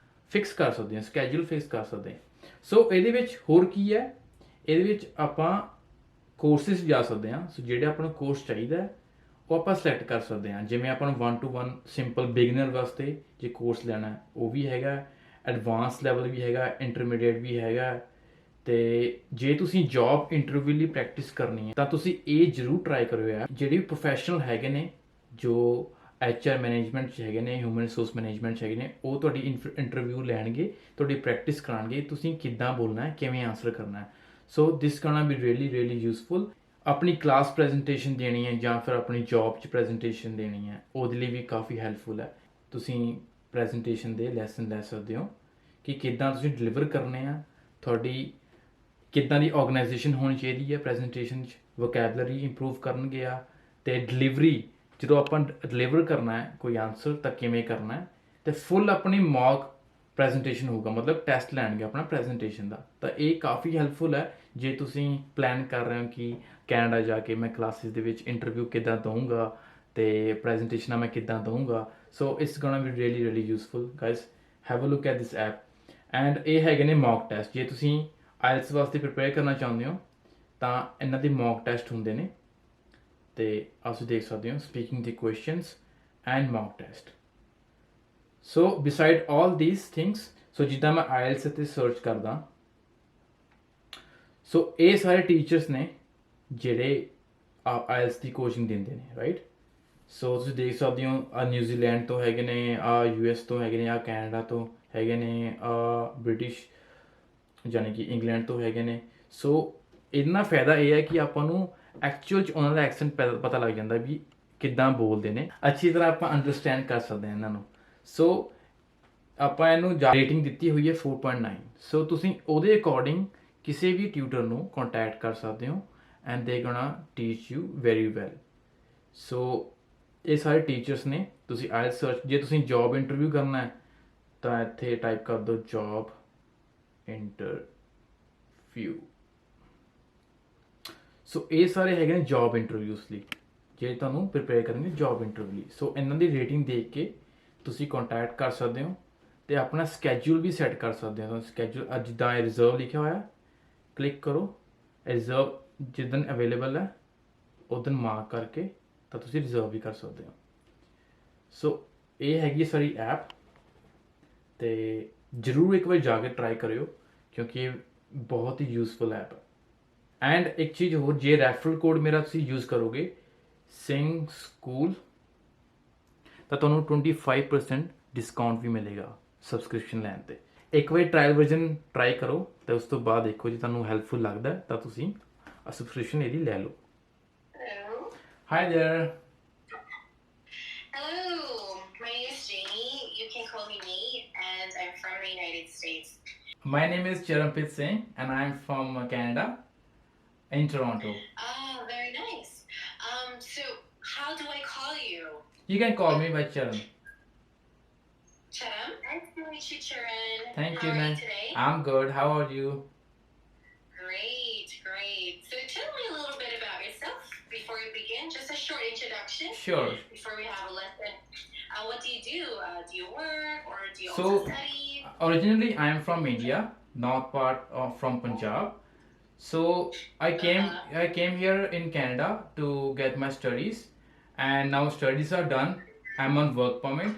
ਫਿਕਸ ਕਰ ਸਕਦੇ ਹੋ, ਸਕੈਜੂਲ ਫਿਕਸ ਕਰ ਸਕਦੇ ਹੋ। ਸੋ ਇਹਦੇ ਵਿੱਚ ਹੋਰ ਕੀ ਹੈ, ਇਹਦੇ ਵਿੱਚ ਆਪਾਂ ਕੋਰਸਿਸ ਜਾ ਸਕਦੇ ਹਾਂ। ਸੋ ਜਿਹੜੇ ਆਪਾਂ ਨੂੰ ਕੋਰਸ ਚਾਹੀਦਾ ਹੈ ਉਹ ਆਪਾਂ ਸਿਲੈਕਟ ਕਰ ਸਕਦੇ ਹਾਂ, ਜਿਵੇਂ ਆਪਾਂ ਨੂੰ 1 to 1 ਸਿੰਪਲ ਬਿਗਨਰ ਵਾਸਤੇ ਜੇ ਕੋਰਸ ਲੈਣਾ ਉਹ ਵੀ ਹੈਗਾ, ਐਡਵਾਂਸ ਲੈਵਲ ਵੀ ਹੈਗਾ, ਇੰਟਰਮੀਡੀਏਟ ਵੀ ਹੈਗਾ। ਤੇ ਜੇ ਤੁਸੀਂ ਜੌਬ ਇੰਟਰਵਿਊ ਲਈ ਪ੍ਰੈਕਟਿਸ ਕਰਨੀ ਹੈ ਤਾਂ ਤੁਸੀਂ ਇਹ ਜ਼ਰੂਰ ਟਰਾਈ ਕਰਿਓ ਯਾਰ। ਜਿਹੜੇ ਵੀ ਪ੍ਰੋਫੈਸ਼ਨਲ ਹੈਗੇ ਨੇ, ਜੋ HR ਮੈਨੇਜਮੈਂਟ 'ਚ ਹੈਗੇ ਨੇ, ਹਿਊਮਨ ਰਿਸੋਰਸ ਮੈਨੇਜਮੈਂਟ 'ਚ ਹੈਗੇ ਨੇ, ਉਹ ਤੁਹਾਡੀ ਇੰਟਰਵਿਊ ਲੈਣਗੇ, ਤੁਹਾਡੀ ਪ੍ਰੈਕਟਿਸ ਕਰਾਉਣਗੇ, ਤੁਸੀਂ ਕਿੱਦਾਂ ਬੋਲਣਾ ਹੈ, ਕਿਵੇਂ ਆਨਸਰ ਕਰਨਾ ਹੈ। ਸੋ ਦਿਸ ਗੋਣਾ ਬੀ ਰੀਅਲੀ ਯੂਜ਼ਫੁਲ। ਆਪਣੀ ਕਲਾਸ ਪ੍ਰੈਜੈਂਟੇਸ਼ਨ ਦੇਣੀ ਹੈ ਜਾਂ ਫਿਰ ਆਪਣੀ ਜੌਬ 'ਚ ਪ੍ਰੈਜੈਂਟੇਸ਼ਨ ਦੇਣੀ ਹੈ, ਉਹਦੇ ਲਈ ਵੀ ਕਾਫੀ ਹੈਲਪਫੁਲ ਹੈ। ਤੁਸੀਂ ਪ੍ਰੈਜੈਂਟੇਸ਼ਨ ਦੇ ਲੈਸਨ ਲੈ ਸਕਦੇ ਹੋ ਕਿ ਕਿੱਦਾਂ ਤੁਸੀਂ ਡਿਲੀਵਰ ਕਰਨੇ ਆ, ਤੁਹਾਡੀ ਕਿੱਦਾਂ ਦੀ ਆਰਗੇਨਾਈਜੇਸ਼ਨ ਹੋਣੀ ਚਾਹੀਦੀ ਹੈ ਪ੍ਰੈਜੈਂਟੇਸ਼ਨ 'ਚ, ਵੋਕੈਬਲਰੀ ਇੰਪਰੂਵ ਕਰਨਗੇ ਆ, ਅਤੇ ਡਿਲੀਵਰੀ ਜਦੋਂ ਆਪਾਂ ਡਿਲੀਵਰ ਕਰਨਾ ਹੈ ਕੋਈ ਆਨਸਰ ਤਾਂ ਕਿਵੇਂ ਕਰਨਾ ਹੈ, ਅਤੇ ਫੁੱਲ ਆਪਣੀ ਮੌਕ ਪ੍ਰੈਜੈਂਟੇਸ਼ਨ ਹੋਊਗਾ, ਮਤਲਬ ਟੈਸਟ ਲੈਣਗੇ ਆਪਣਾ ਪ੍ਰੈਜੈਂਟੇਸ਼ਨ ਦਾ। ਤਾਂ ਇਹ ਕਾਫੀ ਹੈਲਪਫੁਲ ਹੈ ਜੇ ਤੁਸੀਂ ਪਲਾਨ ਕਰ ਰਹੇ ਹੋ ਕਿ ਕੈਨੇਡਾ ਜਾ ਕੇ ਮੈਂ ਕਲਾਸਿਸ ਦੇ ਵਿੱਚ ਇੰਟਰਵਿਊ ਕਿੱਦਾਂ ਦਊਂਗਾ ਅਤੇ ਪ੍ਰੈਜੈਂਟੇਸ਼ਨਾਂ ਮੈਂ ਕਿੱਦਾਂ ਦਊਂਗਾ। So it's gonna be really useful guys, have a look at this app. And ਇਹ ਹੈਗੇ ਨੇ ਮੌਕ ਟੈਸਟ, ਜੇ ਤੁਸੀਂ ਆਇਲਸ ਵਾਸਤੇ ਪ੍ਰਿਪੇਅਰ ਕਰਨਾ ਚਾਹੁੰਦੇ ਹੋ ਤਾਂ ਇਹਨਾਂ ਦੇ ਮੌਕ ਟੈਸਟ ਹੁੰਦੇ ਨੇ, ਅਤੇ ਤੁਸੀਂ ਦੇਖ ਸਕਦੇ ਹੋ ਸਪੀਕਿੰਗ ਦੀ questions and mock test. So beside all these things, so ਜਿੱਦਾਂ ਮੈਂ ਆਇਲਸ 'ਤੇ ਸਰਚ ਕਰਦਾ, ਸੋ ਇਹ ਸਾਰੇ ਟੀਚਰਸ ਨੇ ਜਿਹੜੇ ਆਇਲਸ ਦੀ ਕੋਚਿੰਗ ਦਿੰਦੇ ਨੇ, ਰਾਈਟ। ਸੋ ਤੁਸੀਂ ਦੇਖ ਸਕਦੇ ਹੋ ਆ ਨਿਊਜ਼ੀਲੈਂਡ ਤੋਂ ਹੈਗੇ ਨੇ, ਆ US ਤੋਂ ਹੈਗੇ ਨੇ, ਆ ਕੈਨੇਡਾ ਤੋਂ ਹੈਗੇ ਨੇ, ਆ ਬ੍ਰਿਟਿਸ਼ ਯਾਨੀ ਕਿ ਇੰਗਲੈਂਡ ਤੋਂ ਹੈਗੇ ਨੇ। ਸੋ ਇੰਨਾ ਫਾਇਦਾ ਇਹ ਹੈ ਕਿ ਆਪਾਂ ਨੂੰ ਐਕਚੁਅਲ 'ਚ ਉਹਨਾਂ ਦਾ ਐਕਸੈਂਟ ਪਤਾ ਲੱਗ ਜਾਂਦਾ ਵੀ ਕਿੱਦਾਂ ਬੋਲਦੇ ਨੇ, ਅੱਛੀ ਤਰ੍ਹਾਂ ਆਪਾਂ ਅੰਡਰਸਟੈਂਡ ਕਰ ਸਕਦੇ ਹਾਂ ਇਹਨਾਂ ਨੂੰ। ਸੋ ਆਪਾਂ ਇਹਨੂੰ ਰੇਟਿੰਗ ਦਿੱਤੀ ਹੋਈ ਹੈ 4.9। ਸੋ ਤੁਸੀਂ ਉਹਦੇ ਅਕੋਰਡਿੰਗ ਕਿਸੇ ਵੀ ਟਿਊਟਰ ਨੂੰ ਕੰਟੈਕਟ ਕਰ ਸਕਦੇ ਹੋ and they gonna teach you very well. So ਇਹ ਸਾਰੇ ਟੀਚਰਸ ਨੇ। ਤੁਸੀਂ ਆਇਲਸ ਸਰਚ, ਜੇ ਤੁਸੀਂ ਜੌਬ ਇੰਟਰਵਿਊ ਕਰਨਾ ਹੈ ਤਾਂ ਇੱਥੇ ਟਾਈਪ ਕਰ ਦਿਓ ਜੌਬ ਇੰਟਰਵਿਊ। ਸੋ ਇਹ ਸਾਰੇ ਹੈਗੇ ਨੇ ਜੌਬ ਇੰਟਰਵਿਊਜ਼ ਲਈ, ਜੇ ਤੁਹਾਨੂੰ ਪ੍ਰਿਪੇਅਰ ਕਰਨਗੇ ਜੌਬ ਇੰਟਰਵਿਊ ਲਈ। ਸੋ ਇਹਨਾਂ ਦੀ ਰੇਟਿੰਗ ਦੇਖ ਕੇ ਤੁਸੀਂ ਕੰਟੈਕਟ ਕਰ ਸਕਦੇ ਹੋ ਅਤੇ ਆਪਣਾ ਸਕੈਜੂਲ ਵੀ ਸੈੱਟ ਕਰ ਸਕਦੇ ਹੋ। ਸਕੈਜੂਲ ਜਿੱਦਾਂ ਇਹ ਰਿਜ਼ਰਵ ਲਿਖਿਆ ਹੋਇਆ, ਕਲਿੱਕ ਕਰੋ, ਰਿਜ਼ਰਵ ਜਿੱਦਣ ਅਵੇਲੇਬਲ ਹੈ ਉਦਣ ਮਾਰਕ ਕਰਕੇ ਤਾਂ ਤੁਸੀਂ ਰਿਜ਼ਰਵ ਵੀ ਕਰ ਸਕਦੇ ਹੋ। ਸੋ ਇਹ ਹੈਗੀ ਸਾਰੀ ਐਪ, ਅਤੇ ਜ਼ਰੂਰ ਇੱਕ ਵਾਰ ਜਾ ਕੇ ਟਰਾਈ ਕਰਿਓ ਕਿਉਂਕਿ ਇਹ ਬਹੁਤ ਹੀ ਯੂਜ਼ਫੁਲ ਐਪ ਹੈ। ਐਂਡ ਇੱਕ ਚੀਜ਼ ਹੋਰ, ਜੇ ਰੈਫਰਲ ਕੋਡ ਮੇਰਾ ਤੁਸੀਂ ਯੂਜ਼ ਕਰੋਗੇ ਸਿੰਘ ਸਕੂਲ ਤਾਂ ਤੁਹਾਨੂੰ 25% ਡਿਸਕਾਊਂਟ ਵੀ ਮਿਲੇਗਾ ਸਬਸਕ੍ਰਿਪਸ਼ਨ ਲੈਣ 'ਤੇ। ਇੱਕ ਵਾਰੀ ਟਰਾਇਲ ਵਰਜ਼ਨ ਟਰਾਈ ਕਰੋ ਅਤੇ ਉਸ ਤੋਂ ਬਾਅਦ ਦੇਖੋ ਜੇ ਤੁਹਾਨੂੰ ਹੈਲਪਫੁਲ ਲੱਗਦਾ ਤਾਂ ਤੁਸੀਂ ਸਬਸਕ੍ਰਿਪਸ਼ਨ ਇਹਦੀ ਲੈ ਲਓ। Hi there. Hello, my name is Jamie. You can call me Nate, and I'm from the United States. My name is Charanpit Singh and I'm from Canada, in Toronto. Ah, very nice. So how do I call you? You can call me by Charan. Charan? Nice to meet you, Charan. Thank How you, are man. you today? I'm good. How are you? Great. So tell me a little bit about yourself before we begin. Just a short introduction. Sure. Before we have a lesson. What do you do? Do you work or do you So, also study? Originally I am from India, north part from Punjab. So I came here in Canada to get my studies, and now studies are done. I'm on work permit,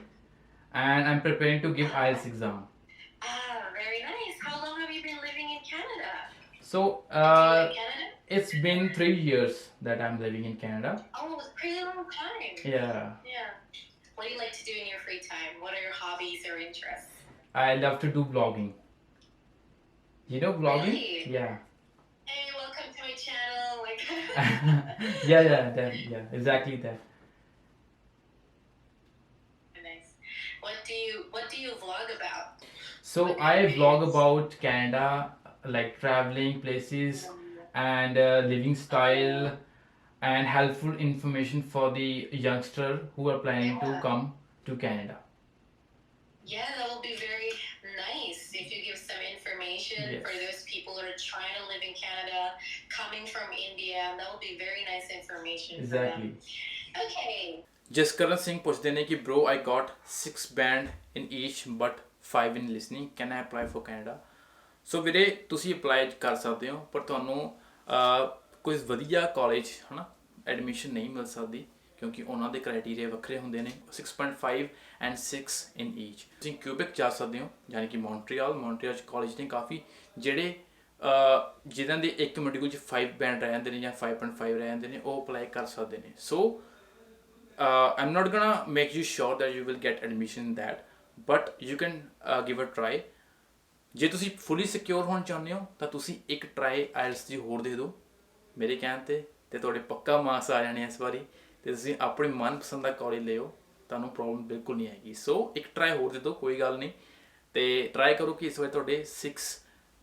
and I'm preparing to give IELTS exam. Ah, very nice. How long have you been living in Canada? So Do you like Canada? it's been 3 years that I'm living in Canada. Oh, it's a pretty long time. Yeah, Yeah. What do you like to do in your free time? What are your hobbies or interests? I love to do vlogging. You know vlogging? Really? Yeah. Hey, welcome to my channel. Like, Yeah, exactly that. nice. What do you vlog about? So What I kind of vlog videos? about Canada, like traveling places and living style and helpful information for the youngster who are planning to Yeah. come to Canada. Yeah, that will be very nice if you give some information Yes. for those people that are trying to live in Canada, coming from India. That will be very nice information for them. Exactly. Okay. Jaskaran Singh ਪੁੱਛਦੇ ਨੇ ਕਿ bro I got 6 band in each but 5 in listening can I apply for Canada. So ਵੀਰੇ ਤੁਸੀਂ ਅਪਲਾਈ ਕਰ ਸਕਦੇ ਹੋ, ਪਰ ਤੁਹਾਨੂੰ ਕੋਈ ਵਧੀਆ ਕਾਲਜ ਹੈ ਨਾ ਐਡਮਿਸ਼ਨ ਨਹੀਂ ਮਿਲ ਸਕਦੀ, ਕਿਉਂਕਿ ਉਹਨਾਂ ਦੇ ਕ੍ਰਾਈਟੇਰੀਆ ਵੱਖਰੇ ਹੁੰਦੇ ਨੇ। 6.5 ਐਂਡ 6 ਇਨ ਈਚ। ਤੁਸੀਂ ਕਿਊਬਿਕ ਜਾ ਸਕਦੇ ਹੋ, ਯਾਨੀ ਕਿ ਮੌਂਟਰੀਅਲ 'ਚ ਕਾਲਜ ਨੇ ਕਾਫੀ ਜਿਹੜੇ ਜਿਨ੍ਹਾਂ ਦੇ ਇੱਕ ਕਮਿਊਨਿਟੀ 'ਚ 5 ਬੈਂਡ ਰਹਿ ਜਾਂਦੇ ਨੇ ਜਾਂ 5.5 ਰਹਿ ਜਾਂਦੇ ਨੇ, ਉਹ ਅਪਲਾਈ ਕਰ ਸਕਦੇ ਨੇ। ਸੋ I'm not gonna make you sure that you will get admission in that, but you can give a try. ਜੇ ਤੁਸੀਂ ਫੁੱਲੀ ਸਿਕਿਉਰ ਹੋਣਾ ਚਾਹੁੰਦੇ ਹੋ ਤਾਂ ਤੁਸੀਂ ਇੱਕ ਟਰਾਈ ਆਇਲਸ ਦੀ ਹੋਰ ਦੇ ਦਿਓ ਮੇਰੇ ਕਹਿਣ ਤੇ ਤੁਹਾਡੇ ਪੱਕਾ ਮਾਰਕਸ ਆ ਜਾਣੇ ਇਸ ਵਾਰੀ, ਤੇ ਤੁਸੀਂ ਆਪਣੀ ਮਨਪਸੰਦ ਦਾ ਕਾਲਜ ਲਿਓ, ਤੁਹਾਨੂੰ ਪ੍ਰੋਬਲਮ ਬਿਲਕੁਲ ਨਹੀਂ ਆਏਗੀ। ਸੋ ਇੱਕ ਟਰਾਈ ਹੋਰ ਦੇ ਦਿਓ, ਕੋਈ ਗੱਲ ਨਹੀਂ, ਤੇ ਟਰਾਈ ਕਰੋ ਕਿ ਇਸ ਵਾਰ ਤੁਹਾਡੇ 6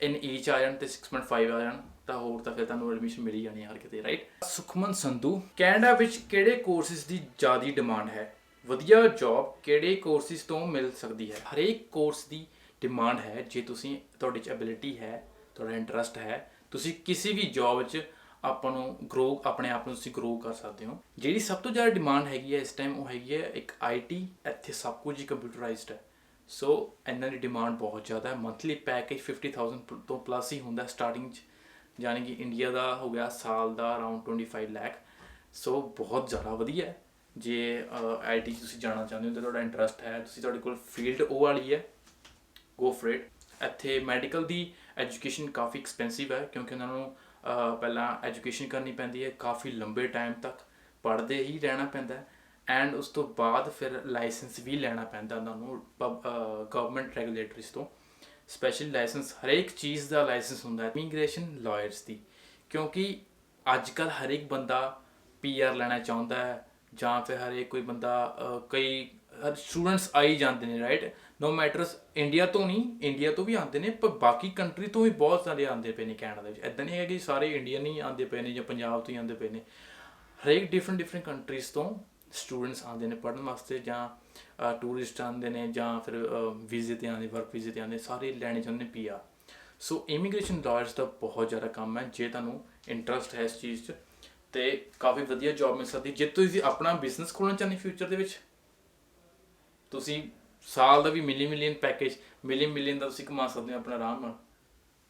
ਇਨ ਈਚ ਆ ਜਾਣ ਤੇ 6.5 ਆ ਜਾਣ, ਤਾਂ ਹੋਰ ਤਾਂ ਫਿਰ ਤੁਹਾਨੂੰ ਐਡਮਿਸ਼ਨ ਮਿਲ ਹੀ ਜਾਣੀ ਹਰ ਕਿਤੇ, ਰਾਈਟ। ਸੁਖਮਨ ਸੰਧੂ, ਕੈਨੇਡਾ ਵਿੱਚ ਕਿਹੜੇ ਕੋਰਸਿਸ ਦੀ ਜ਼ਿਆਦਾ ਡਿਮਾਂਡ ਹੈ? ਵਧੀਆ ਜੌਬ ਕਿਹੜੇ ਕੋਰਸਿਸ ਤੋਂ ਮਿਲ ਸਕਦੀ ਹੈ? ਹਰੇਕ ਕੋਰਸ ਦੀ ਡਿਮਾਂਡ ਹੈ। ਜੇ ਤੁਸੀਂ ਤੁਹਾਡੇ 'ਚ ਐਬਿਲਿਟੀ ਹੈ, ਤੁਹਾਡਾ ਇੰਟਰਸਟ ਹੈ, ਤੁਸੀਂ ਕਿਸੇ ਵੀ ਜੌਬ 'ਚ ਆਪਾਂ ਨੂੰ ਆਪਣੇ ਆਪ ਨੂੰ ਤੁਸੀਂ ਗਰੋ ਕਰ ਸਕਦੇ ਹੋ। ਜਿਹੜੀ ਸਭ ਤੋਂ ਜ਼ਿਆਦਾ ਡਿਮਾਂਡ ਹੈਗੀ ਹੈ ਇਸ ਟਾਈਮ, ਉਹ ਹੈਗੀ ਹੈ ਇੱਕ IT। ਇੱਥੇ ਸਭ ਕੁਝ ਹੀ ਕੰਪਿਊਟਰਾਈਜ਼ਡ ਹੈ, ਸੋ ਇਹਨਾਂ ਦੀ ਡਿਮਾਂਡ ਬਹੁਤ ਜ਼ਿਆਦਾ ਹੈ। ਮੰਥਲੀ ਪੈਕੇਜ 50,000 ਤੋਂ ਪਲੱਸ ਹੀ ਹੁੰਦਾ ਸਟਾਰਟਿੰਗ 'ਚ, ਯਾਨੀ ਕਿ ਇੰਡੀਆ ਦਾ ਹੋ ਗਿਆ ਸਾਲ ਦਾ ਅਰਾਊਂਡ 25 ਲੱਖ। ਸੋ ਬਹੁਤ ਜ਼ਿਆਦਾ ਵਧੀਆ ਹੈ। ਜੇ IT 'ਚ ਤੁਸੀਂ ਜਾਣਾ ਚਾਹੁੰਦੇ ਹੋ ਤਾਂ ਤੁਹਾਡਾ ਇੰਟਰਸਟ ਹੈ, ਤੁਸੀਂ ਤੁਹਾਡੇ ਕੋਲ ਫੀਲਡ ਉਹ ਵਾਲੀ ਹੈ, ਗੋ ਫॉर इट। ਇੱਥੇ ਮੈਡੀਕਲ ਦੀ ਐਜੂਕੇਸ਼ਨ ਕਾਫੀ ਐਕਸਪੈਂਸਿਵ ਹੈ, ਕਿਉਂਕਿ ਉਹਨਾਂ ਨੂੰ ਪਹਿਲਾਂ ਐਜੂਕੇਸ਼ਨ ਕਰਨੀ ਪੈਂਦੀ ਹੈ, ਕਾਫੀ ਲੰਬੇ ਟਾਈਮ ਤੱਕ ਪੜ੍ਹਦੇ ਹੀ ਰਹਿਣਾ ਪੈਂਦਾ, ਐਂਡ ਉਸ ਤੋਂ ਬਾਅਦ ਫਿਰ ਲਾਇਸੈਂਸ ਵੀ ਲੈਣਾ ਪੈਂਦਾ ਉਹਨਾਂ ਨੂੰ ਗਵਰਨਮੈਂਟ ਰੈਗੂਲੇਟਰੀਜ਼ ਤੋਂ। ਸਪੈਸ਼ਲ ਲਾਇਸੈਂਸ, ਹਰੇਕ ਚੀਜ਼ ਦਾ ਲਾਇਸੈਂਸ ਹੁੰਦਾ ਹੈ ਇਮੀਗ੍ਰੇਸ਼ਨ ਲਾਇਰਸ ਦੀ, ਕਿਉਂਕਿ ਅੱਜ ਕੱਲ੍ਹ ਹਰੇਕ ਬੰਦਾ PR ਲੈਣਾ ਚਾਹੁੰਦਾ ਹੈ, ਜਾਂ ਫਿਰ ਹਰੇਕ ਕੋਈ ਬੰਦਾ ਕਈ ਸਟੂਡੈਂਟਸ ਆਈ ਜਾਂਦੇ ਨੇ, ਰਾਈਟ। ਨੋ ਮੈਟਰਸ ਇੰਡੀਆ ਤੋਂ ਨਹੀਂ, ਇੰਡੀਆ ਤੋਂ ਵੀ ਆਉਂਦੇ ਨੇ, ਪਰ ਬਾਕੀ ਕੰਟਰੀ ਤੋਂ ਵੀ ਬਹੁਤ ਸਾਰੇ ਆਉਂਦੇ ਪਏ ਨੇ ਕੈਨੇਡਾ ਦੇ ਵਿੱਚ। ਇੱਦਾਂ ਨਹੀਂ ਹੈਗਾ ਕਿ ਸਾਰੇ ਇੰਡੀਅਨ ਹੀ ਆਉਂਦੇ ਪਏ ਨੇ ਜਾਂ ਪੰਜਾਬ ਤੋਂ ਹੀ ਆਉਂਦੇ ਪਏ ਨੇ। ਹਰੇਕ ਡਿਫਰੈਂਟ ਕੰਟਰੀਜ਼ ਤੋਂ ਸਟੂਡੈਂਟਸ ਆਉਂਦੇ ਨੇ ਪੜ੍ਹਨ ਵਾਸਤੇ, ਜਾਂ ਟੂਰਿਸਟ ਆਉਂਦੇ ਨੇ, ਜਾਂ ਫਿਰ ਵੀਜ਼ੇ 'ਤੇ ਆਉਂਦੇ, ਵਰਕ ਵੀਜ਼ੇ 'ਤੇ ਆਉਂਦੇ, ਸਾਰੇ ਲੈਣੇ ਚਾਹੁੰਦੇ ਨੇ PR। ਸੋ ਇਮੀਗ੍ਰੇਸ਼ਨ ਲਾਇਰਸ ਦਾ ਬਹੁਤ ਜ਼ਿਆਦਾ ਕੰਮ ਹੈ। ਜੇ ਤੁਹਾਨੂੰ ਇੰਟਰਸਟ ਹੈ ਇਸ ਚੀਜ਼ 'ਚ, ਤੇ ਕਾਫੀ ਵਧੀਆ ਜੌਬ ਮਿਲ ਸਕਦੀ। ਜੇ ਤੁਸੀਂ ਆਪਣਾ ਬਿਜ਼ਨਸ ਖੋਲ੍ਹਣਾ ਚਾਹੁੰਦੇ ਫਿਊਚਰ ਦੇ ਵਿੱਚ, ਤੁਸੀਂ ਸਾਲ ਦਾ ਵੀ ਮਿਲੀਅਨ ਪੈਕੇਜ, ਮਿਲੀਅਨ ਦਾ ਤੁਸੀਂ ਕਮਾ ਸਕਦੇ ਹੋ ਆਪਣਾ ਆਰਾਮ ਨਾਲ।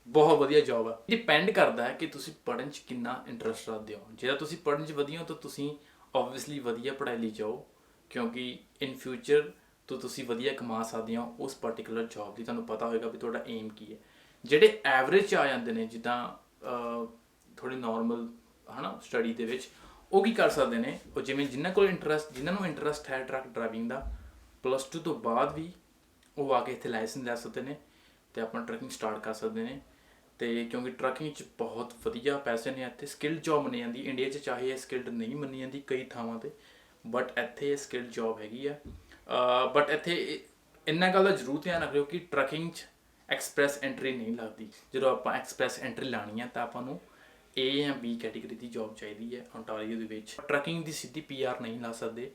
ਬਹੁਤ ਵਧੀਆ ਜੌਬ ਹੈ। ਡਿਪੈਂਡ ਕਰਦਾ ਹੈ ਕਿ ਤੁਸੀਂ ਪੜ੍ਹਨ 'ਚ ਕਿੰਨਾ ਇੰਟਰਸਟ ਰੱਖਦੇ ਹੋ। ਜੇ ਤੁਸੀਂ ਪੜ੍ਹਨ 'ਚ ਵਧੀਆ ਹੋ ਤਾਂ ਤੁਸੀਂ ਓਬਵੀਅਸਲੀ ਵਧੀਆ ਪੜ੍ਹਾਈ ਲਈ ਜਾਓ, ਕਿਉਂਕਿ ਇਨ ਫਿਊਚਰ ਤੋਂ ਤੁਸੀਂ ਵਧੀਆ ਕਮਾ ਸਕਦੇ ਹੋ ਉਸ ਪਰਟੀਕੂਲਰ ਜੌਬ ਲਈ। ਤੁਹਾਨੂੰ ਪਤਾ ਹੋਏਗਾ ਵੀ ਤੁਹਾਡਾ ਏਮ ਕੀ ਹੈ। ਜਿਹੜੇ ਐਵਰੇਜ 'ਚ ਆ ਜਾਂਦੇ ਨੇ, ਜਿੱਦਾਂ ਥੋੜ੍ਹੀ ਨੋਰਮਲ ਹੈ ਨਾ ਸਟੱਡੀ ਦੇ ਵਿੱਚ, ਉਹ ਕੀ ਕਰ ਸਕਦੇ ਨੇ, ਉਹ ਜਿਵੇਂ ਜਿਨ੍ਹਾਂ ਨੂੰ ਇੰਟਰਸਟ ਹੈ ਟਰੱਕ ਡਰਾਈਵਿੰਗ ਦਾ, +2 ਤੋਂ ਬਾਅਦ ਵੀ ਉਹ ਆ ਕੇ ਇੱਥੇ ਲਾਇਸੈਂਸ ਲੈ ਸਕਦੇ ਨੇ ਅਤੇ ਆਪਣਾ ਟਰੱਕਿੰਗ ਸਟਾਰਟ ਕਰ ਸਕਦੇ ਨੇ। ਅਤੇ ਕਿਉਂਕਿ ਟਰੱਕਿੰਗ 'ਚ ਬਹੁਤ ਵਧੀਆ ਪੈਸੇ ਨੇ, ਇੱਥੇ ਸਕਿੱਲਡ ਜੌਬ ਮੰਨੀ ਜਾਂਦੀ। ਇੰਡੀਆ 'ਚ ਚਾਹੇ ਇਹ ਸਕਿੱਲਡ ਨਹੀਂ ਮੰਨੀ ਜਾਂਦੀ ਕਈ ਥਾਵਾਂ 'ਤੇ, ਬਟ ਇੱਥੇ ਇਹ ਸਕਿੱਲਡ ਜੌਬ ਹੈਗੀ ਆ। ਬਟ ਇੱਥੇ ਇੰਨਾ ਗੱਲ ਦਾ ਜ਼ਰੂਰ ਧਿਆਨ ਰੱਖਿਓ ਕਿ ਟਰੱਕਿੰਗ 'ਚ ਐਕਸਪ੍ਰੈਸ ਐਂਟਰੀ ਨਹੀਂ ਲੱਗਦੀ। ਜਦੋਂ ਆਪਾਂ ਐਕਸਪ੍ਰੈਸ ਐਂਟਰੀ ਲਾਉਣੀ ਆ ਤਾਂ ਆਪਾਂ ਨੂੰ A ਜਾਂ B ਕੈਟੇਗਰੀ ਦੀ ਜੌਬ ਚਾਹੀਦੀ ਹੈ ਓਨਟਾਰੀਓ ਦੇ ਵਿੱਚ। ਟਰੱਕਿੰਗ ਦੀ ਸਿੱਧੀ PR ਨਹੀਂ ਲਾ ਸਕਦੇ